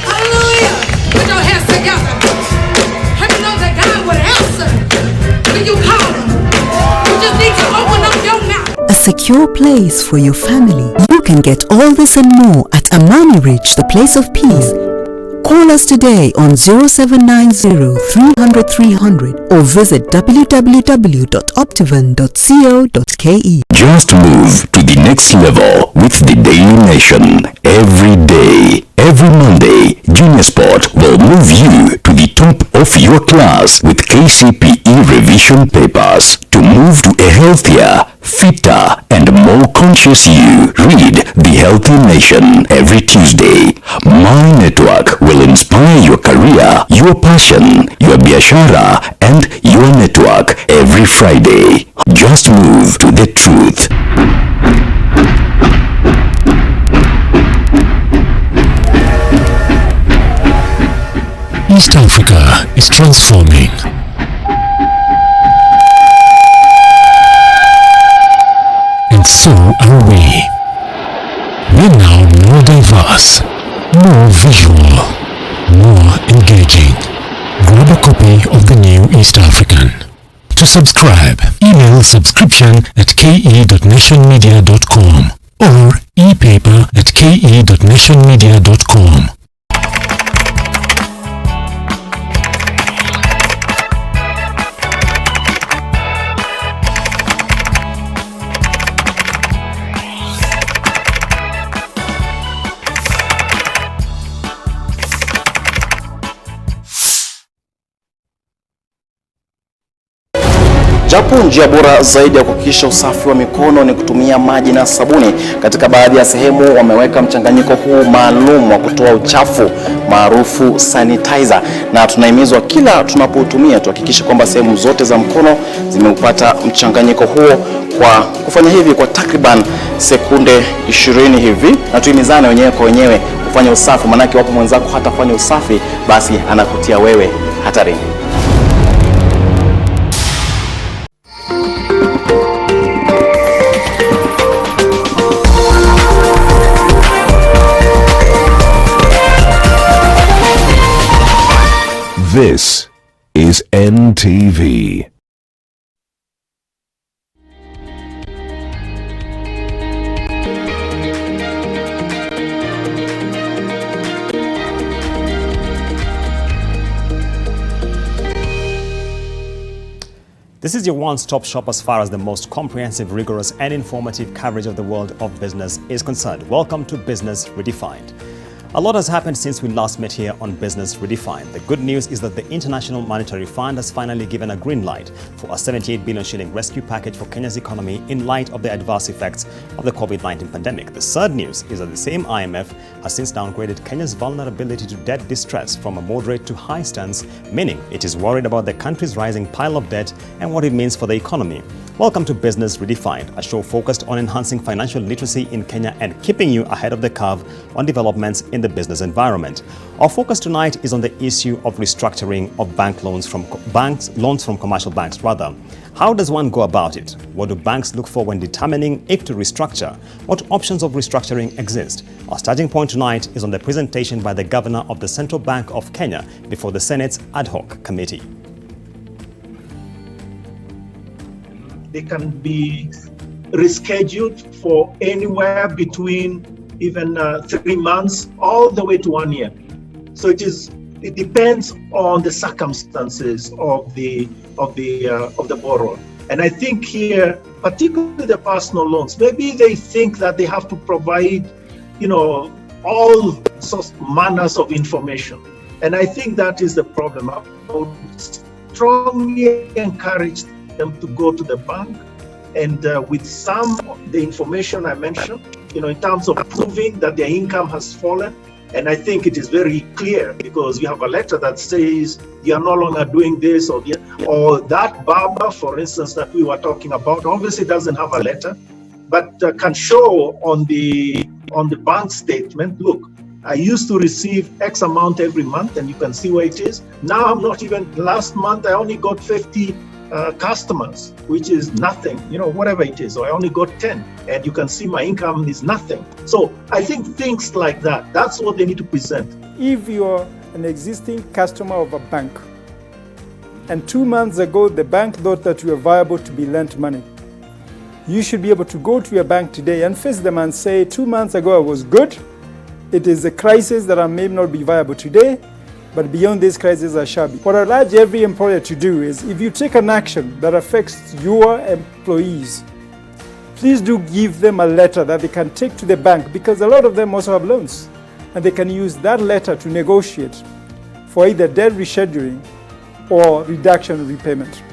Speaker 16: Hallelujah! Put your hands together. How many know that God would answer when you call him? You just need to open up your mouth.
Speaker 2: A secure place for your family. You can get all this and more at Amani Ridge, the place of peace. Call us today on 0790 300 300 or visit www.optivan.co.ke.
Speaker 14: Just move to the next level with the Daily Nation. Every day, every Monday, Junior Sport will move you to the top of your class with KCPE revision papers. To move to a healthier, fitter, and more conscious you, read The Healthy Nation every Tuesday. My network will inspire your career, your passion, your biashara, and your network every Friday. Just move to the truth.
Speaker 27: East Africa is transforming. And so are we. We're now more diverse, more visual, more engaging. Grab a copy of the new East African. To subscribe, Email subscription@ke.nationmedia.com or epaper@ke.nationmedia.com.
Speaker 1: Japo njia bora zaidi ya kuhakikisha usafi wa mikono ni kutumia maji na sabuni, katika baadhi ya sehemu wameweka mchanganyiko huu maalum wa kutoa uchafu maarufu sanitizer, na tunahimizwa kila tunapotumia tuhakikishe kwamba sehemu zote za mkono zimeupata mchanganyiko huo kwa kufanya hivi kwa takriban sekunde 20 hivi, na tuhimizane wenyewe kwa wenyewe kufanya usafi, manake wapo mwenzako hatafanya usafi basi anakutia wewe hatarini.
Speaker 14: This is NTV.
Speaker 3: This is your one-stop shop as far as the most comprehensive, rigorous and informative coverage of the world of business is concerned. Welcome to Business Redefined. A lot has happened since we last met here on Business Redefined. The good news is that the International Monetary Fund has finally given a green light for a 78 billion shilling rescue package for Kenya's economy in light of the adverse effects of the COVID-19 pandemic. The sad news is that the same IMF has since downgraded Kenya's vulnerability to debt distress from a moderate to high stance, meaning it is worried about the country's rising pile of debt and what it means for the economy. Welcome to Business Redefined, a show focused on enhancing financial literacy in Kenya and keeping you ahead of the curve on developments in the business environment. Our focus tonight is on the issue of restructuring of loans from commercial banks rather. How does one go about it? What do banks look for when determining if to restructure? What options of restructuring exist? Our starting point tonight is on the presentation by the Governor of the Central Bank of Kenya before the Senate's ad hoc committee.
Speaker 4: They can be rescheduled for anywhere between even 3 months all the way to 1 year. So it depends on the circumstances of the borrower. And I think here, particularly the personal loans, maybe they think that they have to provide, all sorts manners of information. And I think that is the problem. I would strongly encourage them to go to the bank and with some of the information I mentioned, in terms of proving that their income has fallen. And I think it is very clear because you have a letter that says you are no longer doing this or that barber, for instance, that we were talking about, obviously doesn't have a letter, but can show on the bank statement, look, I used to receive X amount every month and you can see where it is. Now I'm not even, last month I only got 50 customers, which is nothing, whatever it is, or I only got 10 and you can see my income is nothing. So I think things like that, that's what they need to present.
Speaker 5: If you're an existing customer of a bank and 2 months ago the bank thought that you were viable to be lent money, you should be able to go to your bank today and face them and say, 2 months ago I was good, it is a crisis that I may not be viable today, but beyond this crisis I shall be. What I urge every employer to do is, if you take an action that affects your employees, please do give them a letter that they can take to the bank, because a lot of them also have loans, and they can use that letter to negotiate for either debt rescheduling or reduction of repayment.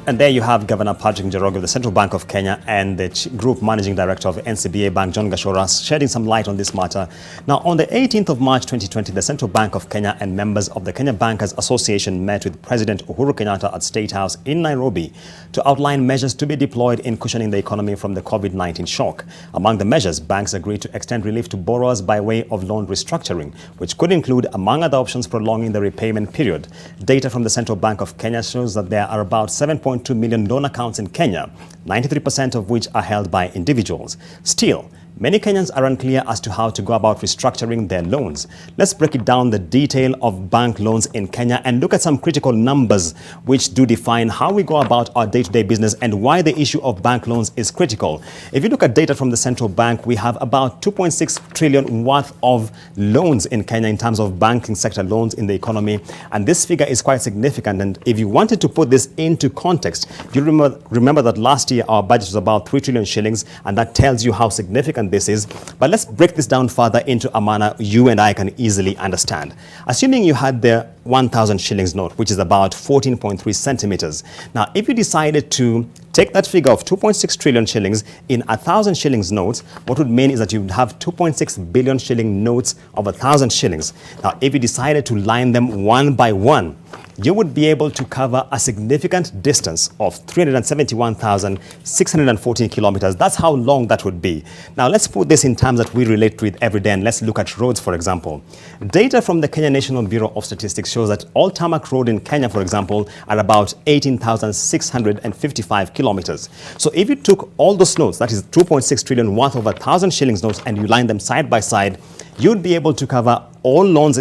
Speaker 3: And there you have Governor Patrick Njoroge of the Central Bank of Kenya and the Group Managing Director of NCBA Bank, John Gashora, shedding some light on this matter. Now, on the 18th of March 2020, the Central Bank of Kenya and members of the Kenya Bankers Association met with President Uhuru Kenyatta at State House in Nairobi to outline measures to be deployed in cushioning the economy from the COVID-19 shock. Among the measures, banks agreed to extend relief to borrowers by way of loan restructuring, which could include, among other options, prolonging the repayment period. Data from the Central Bank of Kenya shows that there are about 7.2 million loan accounts in Kenya, 93% of which are held by individuals. Still, Many Kenyans are unclear as to how to go about restructuring their loans. Let's break it down, the detail of bank loans in Kenya, and look at some critical numbers which do define how we go about our day-to-day business and why the issue of bank loans is critical. If you look at data from the central bank, we have about 2.6 trillion worth of loans in Kenya in terms of banking sector loans in the economy. And this figure is quite significant. And if you wanted to put this into context, you remember that last year our budget was about 3 trillion shillings, and that tells you how significant this is. But let's break this down further into a manner you and I can easily understand. Assuming you had the 1,000 shillings note, which is about 14.3 centimeters. Now, if you decided to take that figure of 2.6 trillion shillings in 1,000 shillings notes, what would mean is that you would have 2.6 billion shilling notes of 1,000 shillings. Now, if you decided to line them one by one, you would be able to cover a significant distance of 371,614 kilometers. That's how long that would be. Now, let's put this in terms that we relate to it every day, and let's look at roads, for example. Data from the Kenya National Bureau of Statistics shows that all tarmac road in Kenya, for example, are about 18,655 kilometers. So if you took all those notes, that is 2.6 trillion worth of 1,000 shillings notes, and you line them side by side, you'd be able to cover all roads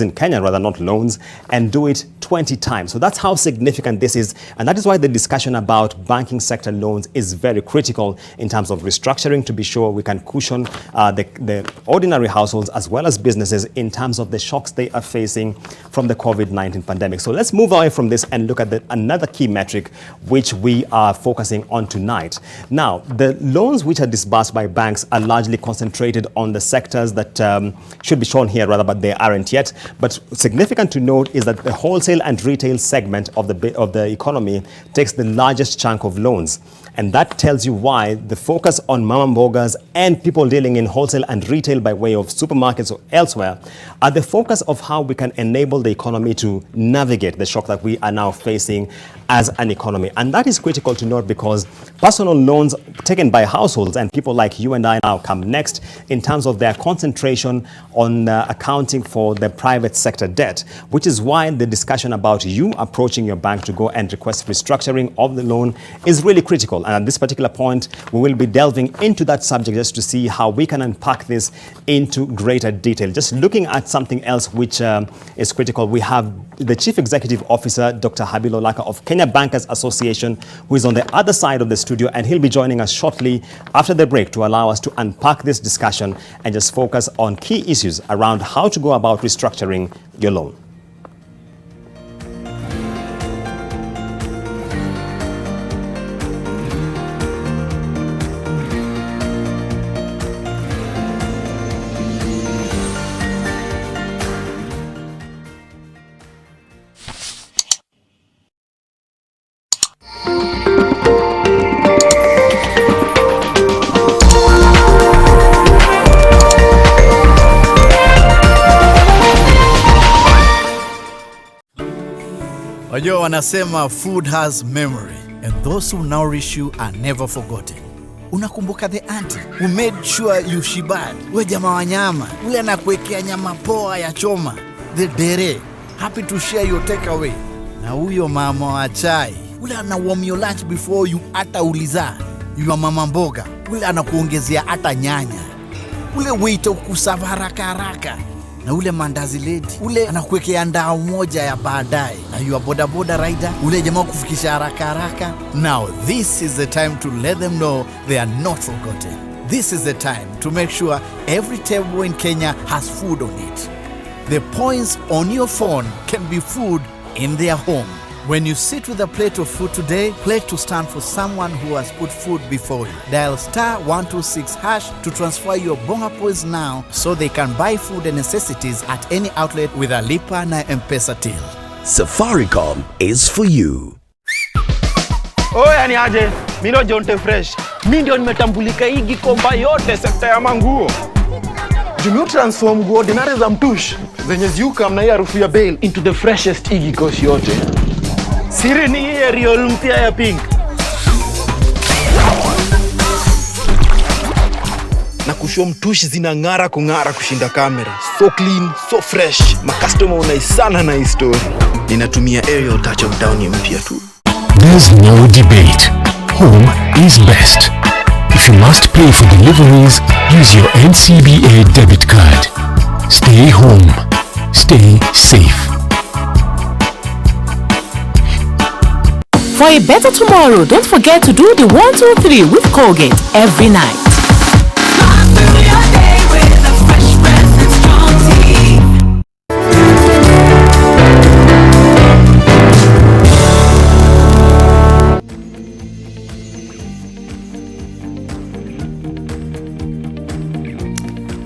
Speaker 3: in Kenya, rather, not loans, and do it 20 times. So that's how significant this is. And that is why the discussion about banking sector loans is very critical in terms of restructuring, to be sure we can cushion the ordinary households as well as businesses in terms of the shocks they are facing from the COVID-19 pandemic. So let's move away from this and look at another key metric which we are focusing on tonight. Now, the loans which are disbursed by banks are largely concentrated on the sectors that should be shown here, rather, but they aren't yet. But significant to note is that the wholesale and retail segment of the economy takes the largest chunk of loans. And that tells you why the focus on mama mbogas and people dealing in wholesale and retail by way of supermarkets or elsewhere are the focus of how we can enable the economy to navigate the shock that we are now facing as an economy. And that is critical to note, because personal loans taken by households and people like you and I now come next in terms of their concentration on accounting for the private sector debt, which is why the discussion about you approaching your bank to go and request restructuring of the loan is really critical. And at this particular point, we will be delving into that subject just to see how we can unpack this into greater detail. Just looking at something else which is critical, we have the Chief Executive Officer, Dr. Habilo Laka of Kenya Bankers Association, who is on the other side of the studio, and he'll be joining us shortly after the break to allow us to unpack this discussion and just focus on key issues around how to go about restructuring your loan.
Speaker 6: Wajua wanasema food has memory, and those who nourish you are never forgotten. Unakumbuka the auntie who made sure you shibat? We jamaa wa nyama, ule anakuwekea nyama poa ya choma. The dere, happy to share your takeaway. Na huyo mama wa chai, ule anawarm your lunch before you ata uliza. Yua mama mboga, ule anakuongezea ata nyanya. Ule waiter kusava haraka haraka. Na ule mandazi lady, ule anakuwekea ndao moja ya baadaye. Na yua boda boda rider, ule jamaa kufikisha haraka haraka. Now this is the time to let them know they are not forgotten. This is the time to make sure every table in Kenya has food on it. The points on your phone can be food in their home. When you sit with a plate of food today, pledge to stand for someone who has put food before you. Dial *126# to transfer your bonga points now so they can buy food and necessities at any outlet with a Lipa na M-Pesa till.
Speaker 7: Safaricom is for you.
Speaker 8: Oya ni aje, mino Jonte Fresh. Mi ndio nimetambulika hii Gikomba yote sekta ya manguo. Jumio transform nguo ordinary za mtush zenye ziuka mna hii harufu ya bail into the freshest igi kosi yote. Siri ni hii Ariel mpya ya pink. Na kusho mtush zinang'ara kung'ara kushinda kamera. So clean, so fresh. Ma customer unaisana na hii story. Ninatumia Ariel touch of down mpya tu.
Speaker 27: There's no debate. Home is best. If you must pay for deliveries, use your NCBA debit card. Stay home. Stay safe.
Speaker 9: For a better tomorrow, don't forget to do the 1, 2, 3 with Colgate every night.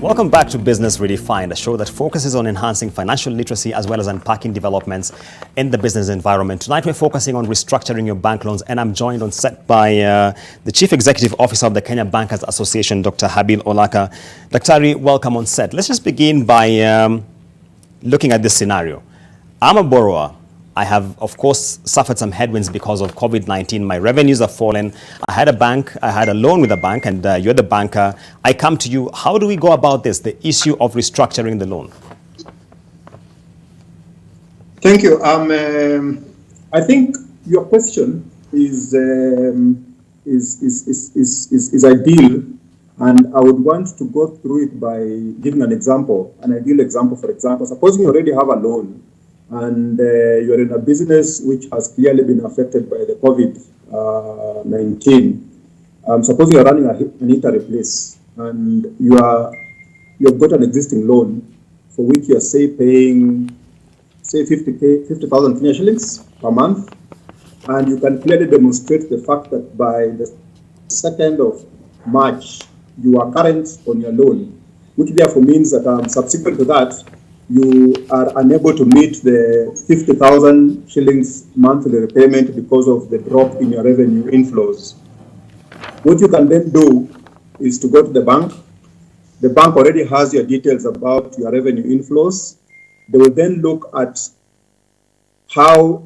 Speaker 3: Welcome back to Business Redefined, a show that focuses on enhancing financial literacy as well as unpacking developments in the business environment. Tonight we're focusing on restructuring your bank loans, and I'm joined on set by the Chief Executive Officer of the Kenya Bankers Association, Dr. Habil Olaka. Daktari, welcome on set. Let's just begin by looking at this scenario. I'm a borrower. I have, of course, suffered some headwinds because of COVID-19. My revenues have fallen. I had a loan with a bank, and you're the banker. I come to you. How do we go about this, the issue of restructuring the loan?
Speaker 10: Thank you. I think your question is ideal, and I would want to go through it by giving an example, an ideal example. For example, supposing you already have a loan, and you're in a business which has clearly been affected by the COVID-19. Suppose you're running an eatery place, and you've got an existing loan for which you're paying 50,000 Kenya shillings per month, and you can clearly demonstrate the fact that by the 2nd of March you are current on your loan, which therefore means that subsequent to that you are unable to meet the 50,000 shillings monthly repayment because of the drop in your revenue inflows. What you can then do is to go to the bank. The bank already has your details about your revenue inflows. They will then look at how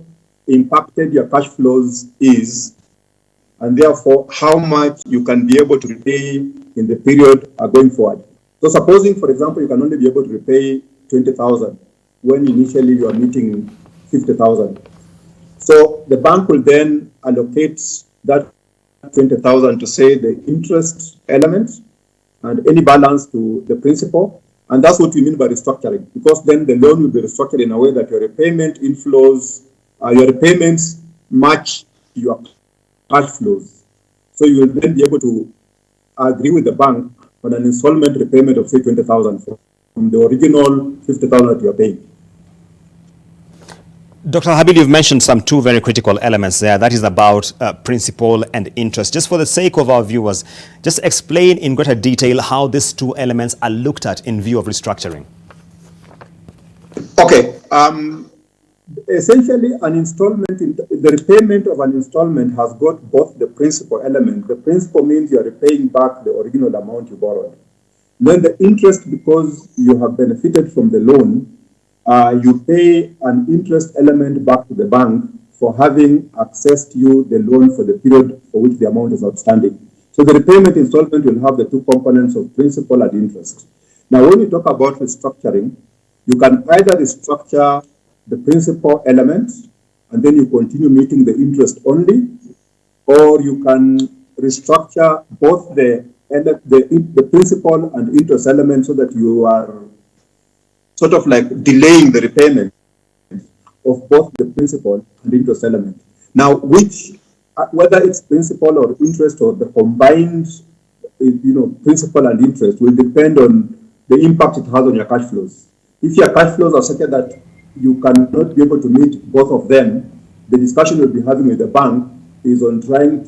Speaker 10: impacted your cash flows is, and therefore how much you can be able to repay in the period going forward. So supposing, for example, you can only be able to repay 20,000 when initially you are meeting 50,000. So the bank will then allocate that 20,000 to say the interest element and any balance to the principal. And that's what we mean by restructuring, because then the loan will be restructured in a way that your repayment inflows, your repayments match your cash flows. So you will then be able to agree with the bank on an installment repayment of say 20,000 from the original 50,000 that you are paying.
Speaker 3: Dr. Habil, you've mentioned two very critical elements there. That is about principal and interest. Just for the sake of our viewers, just explain in greater detail how these two elements are looked at in view of restructuring.
Speaker 10: Okay. Essentially, an installment, the repayment of an installment has got both the principal element. The principal means you are repaying back the original amount you borrowed. Then the interest, because you have benefited from the loan, you pay an interest element back to the bank for having accessed you the loan for the period for which the amount is outstanding. So the repayment installment will have the two components of principal and interest. Now, when you talk about restructuring, you can either restructure the principal element and then you continue meeting the interest only, or you can restructure both the principal and interest element so that you are sort of like delaying the repayment of both the principal and interest element. Now, whether it's principal or interest or the combined, principal and interest will depend on the impact it has on your cash flows. If your cash flows are such that you cannot be able to meet both of them, the discussion we'll be having with the bank is on trying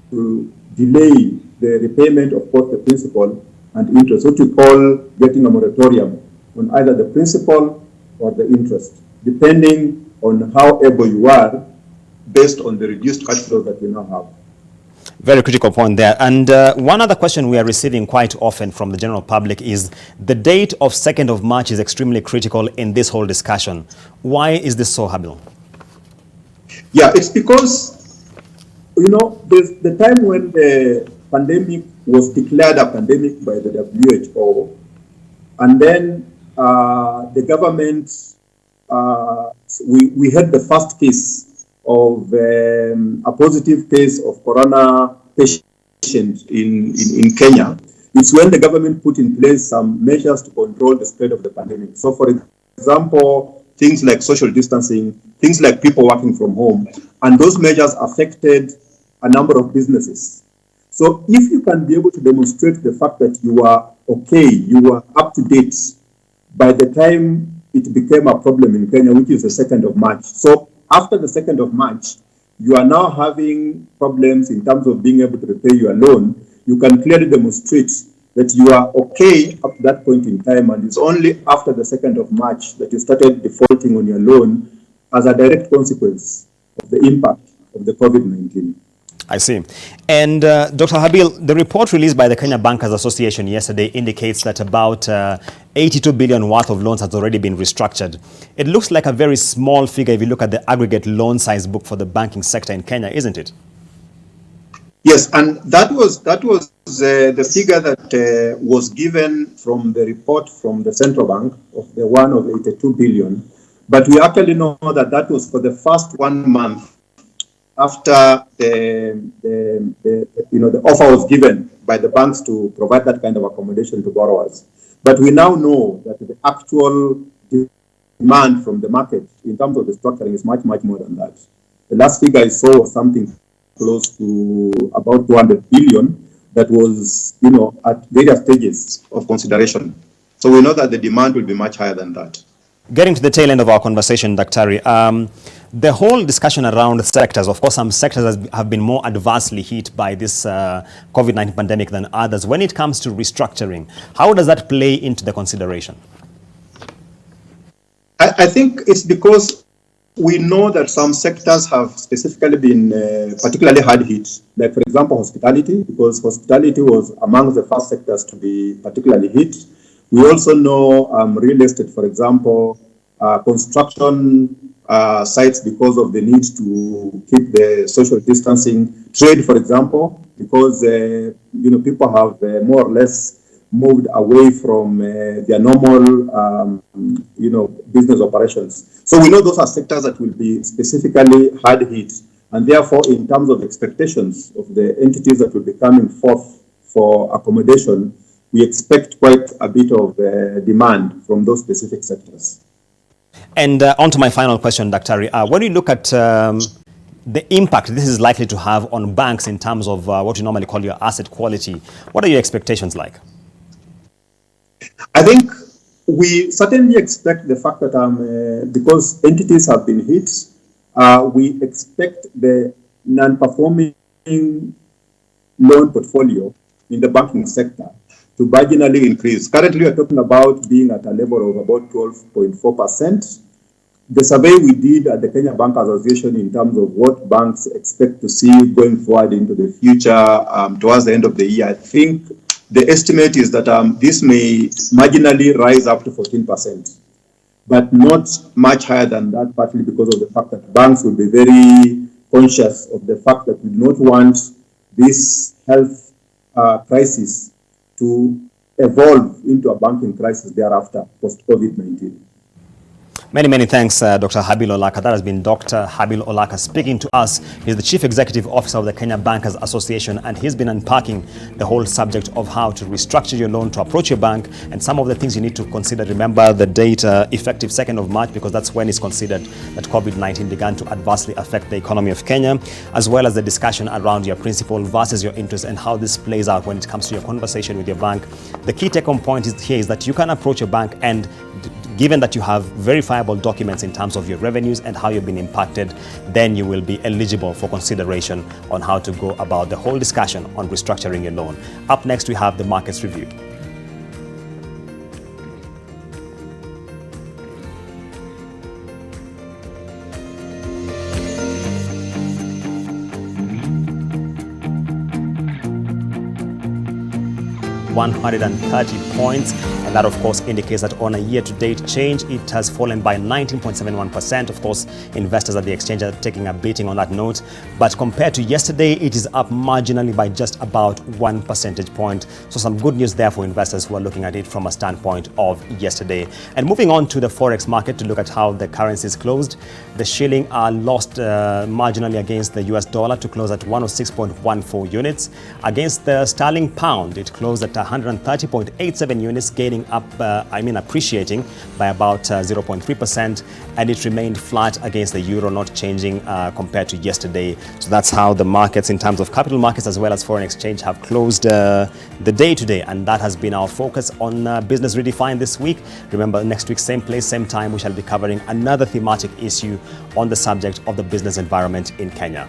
Speaker 10: to delay the repayment of both the principal and interest, what you call getting a moratorium on either the principal or the interest, depending on how able you are based on the reduced cash flow that we now have.
Speaker 3: Very critical point there. And one other question we are receiving quite often from the general public is the date of 2nd of March is extremely critical in this whole discussion. Why is this so, Habil?
Speaker 10: Yeah, it's because, there's the time when the pandemic was declared a pandemic by the WHO, and then the government, we had the first case of a positive case of corona patient in Kenya, it's when the government put in place some measures to control the spread of the pandemic. So, for example, things like social distancing, things like people working from home, and those measures affected a number of businesses. So, if you can be able to demonstrate the fact that you are okay, you are up to date by the time it became a problem in Kenya, which is the 2nd of March. So, after the 2nd of March, you are now having problems in terms of being able to repay your loan. You can clearly demonstrate that you are okay up to that point in time, and it's only after the 2nd of March that you started defaulting on your loan as a direct consequence of the impact of the COVID-19.
Speaker 3: I see. And Dr. Habil, the report released by the Kenya Bankers Association yesterday indicates that about 82 billion worth of loans has already been restructured. It looks like a very small figure if you look at the aggregate loan size book for the banking sector in Kenya, isn't it?
Speaker 10: Yes, and that was the figure that was given from the report from the central bank of the one of 82 billion. But we actually know that that was for the first 1 month after the offer was given by the banks to provide that kind of accommodation to borrowers. But we now know that the actual demand from the market in terms of the structuring is much, much more than that. The last figure I saw was something close to about 200 billion that was, at various stages of consideration. So we know that the demand will be much higher than that.
Speaker 3: Getting to the tail end of our conversation, Daktari, the whole discussion around sectors, of course, some sectors have been more adversely hit by this COVID-19 pandemic than others. When it comes to restructuring, how does that play into the consideration?
Speaker 10: I think it's because we know that some sectors have specifically been particularly hard hit, like, for example, hospitality, because hospitality was among the first sectors to be particularly hit. We also know real estate, for example, construction sites because of the need to keep the social distancing. Trade, for example, because people have more or less moved away from their normal business operations. So we know those are sectors that will be specifically hard hit, and therefore, in terms of expectations of the entities that will be coming forth for accommodation, we expect quite a bit of demand from those specific sectors.
Speaker 3: And on to my final question, Daktari. When you look at the impact this is likely to have on banks in terms of what you normally call your asset quality, what are your expectations like?
Speaker 10: I think we certainly expect the fact that because entities have been hit, we expect the non-performing loan portfolio in the banking sector to marginally increase. Currently, we are talking about being at a level of about 12.4%. The survey we did at the Kenya Bankers Association in terms of what banks expect to see going forward into the future towards the end of the year, I think the estimate is that this may marginally rise up to 14%, but not much higher than that, partly because of the fact that banks will be very conscious of the fact that we do not want this health crisis to evolve into a banking crisis thereafter, post-COVID-19.
Speaker 3: Many, many thanks, Dr. Habil Olaka. That has been Dr. Habil Olaka speaking to us. He's the Chief Executive Officer of the Kenya Bankers Association, and he's been unpacking the whole subject of how to restructure your loan to approach your bank and some of the things you need to consider. Remember the date, effective 2nd of March, because that's when it's considered that COVID-19 began to adversely affect the economy of Kenya, as well as the discussion around your principal versus your interest and how this plays out when it comes to your conversation with your bank. The key take-home point is that you can approach your bank, and given that you have verifiable documents in terms of your revenues and how you've been impacted, then you will be eligible for consideration on how to go about the whole discussion on restructuring your loan. Up next, we have the markets review. $130 points, And that, of course, indicates that on a year-to-date change, it has fallen by 19.71%. Of course, investors at the exchange are taking a beating on that note. But compared to yesterday, it is up marginally by just about 1 percentage point. So some good news there for investors who are looking at it from a standpoint of yesterday. And moving on to the forex market to look at how the currencies closed. The shilling lost marginally against the US dollar to close at 106.14 units. Against the sterling pound, it closed at 130.87 units, gaining up, appreciating by about 0.3%, and it remained flat against the euro, not changing compared to yesterday. So that's how the markets in terms of capital markets as well as foreign exchange have closed the day today, and that has been our focus on Business Redefined this week. Remember, next week, same place, same time, we shall be covering another thematic issue on the subject of the business environment in Kenya.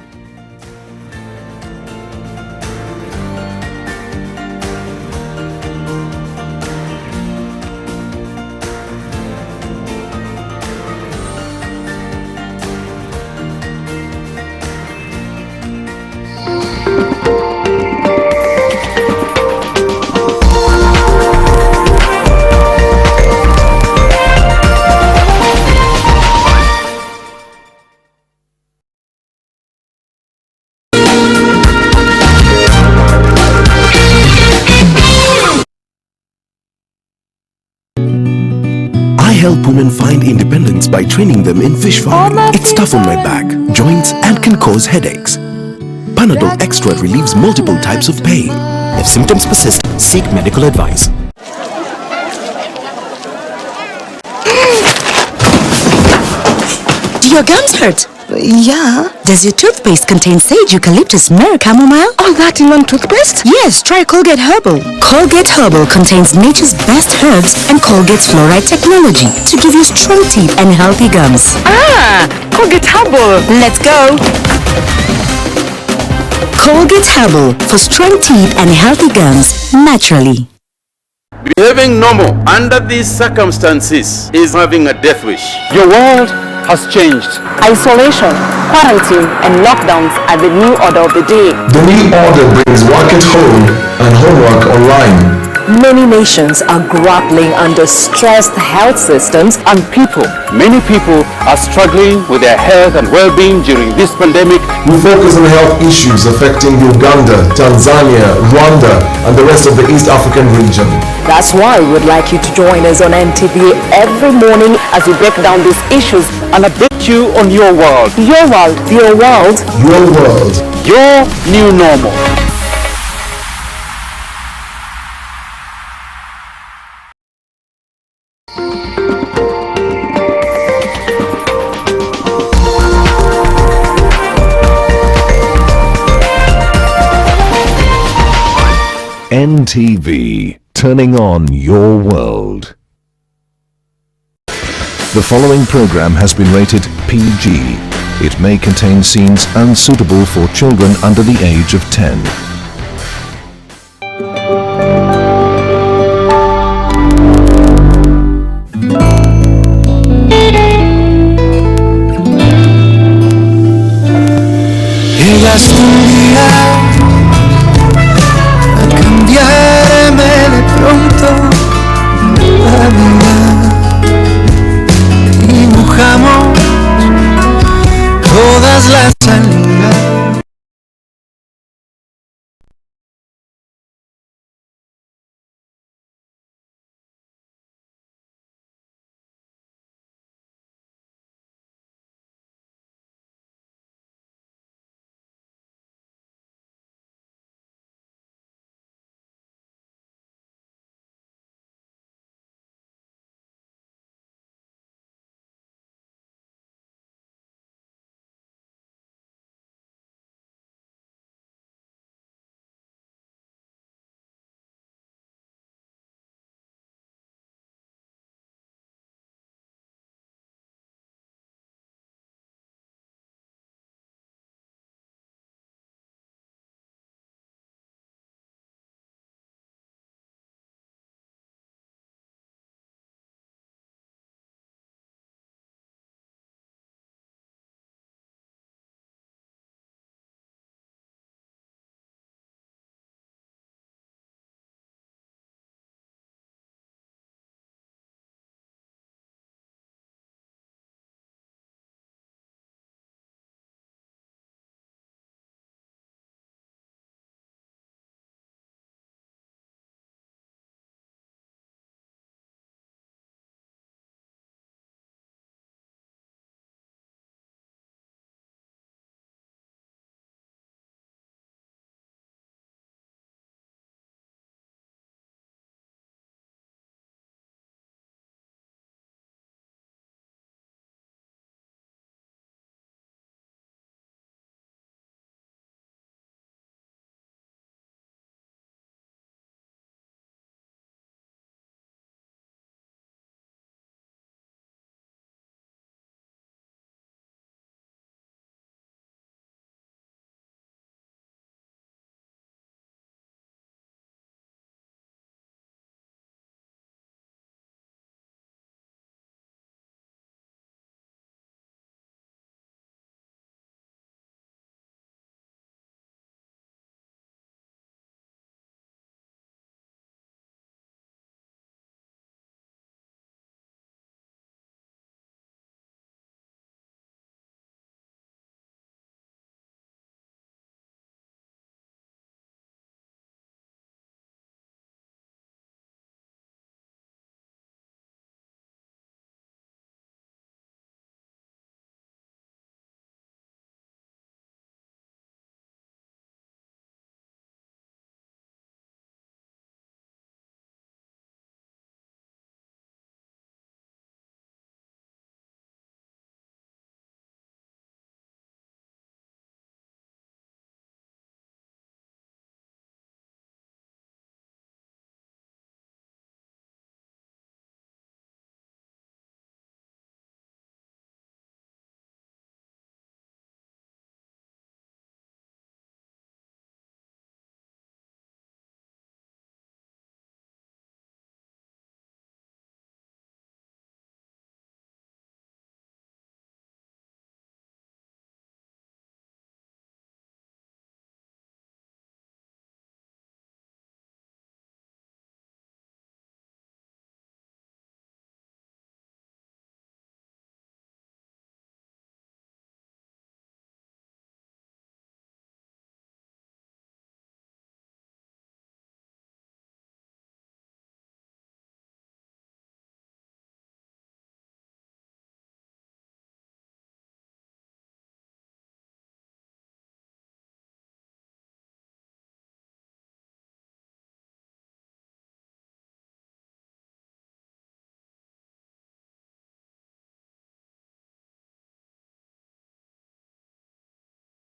Speaker 7: Help women find independence by training them in fish farming. It's tough on my back, joints, and can cause headaches. Panadol Extra relieves multiple types of pain. If symptoms persist, seek medical advice.
Speaker 2: Do your gums hurt? Yeah. Does your toothpaste contain sage, eucalyptus, myrrh, chamomile? All that in one toothpaste? Yes, try Colgate Herbal. Colgate Herbal contains nature's best herbs and Colgate's fluoride technology to give you strong teeth and healthy gums. Ah, Colgate Herbal. Let's go. Colgate Herbal for strong teeth and healthy gums naturally.
Speaker 11: Behaving normal under these circumstances is having a death wish.
Speaker 13: Your world has changed.
Speaker 9: Isolation, quarantine, and lockdowns are the new order of the day.
Speaker 28: The new order brings work at home and homework online.
Speaker 9: Many nations are grappling under stressed health systems and people.
Speaker 13: Many people are struggling with their health and well-being during this pandemic.
Speaker 28: We focus on health issues affecting Uganda, Tanzania, Rwanda, and the rest of the East African region.
Speaker 9: That's why we'd like you to join us on NTV every morning as we break down these issues
Speaker 13: and update you on your world.
Speaker 9: Your world, your world.
Speaker 28: Your world.
Speaker 13: Your new normal.
Speaker 14: NTV, turning on your world. The following program has been rated PG. It may contain scenes unsuitable for children under the age of 10.
Speaker 15: Llegaste un día a cambiarme de pronto la vida. Dibujamos todas las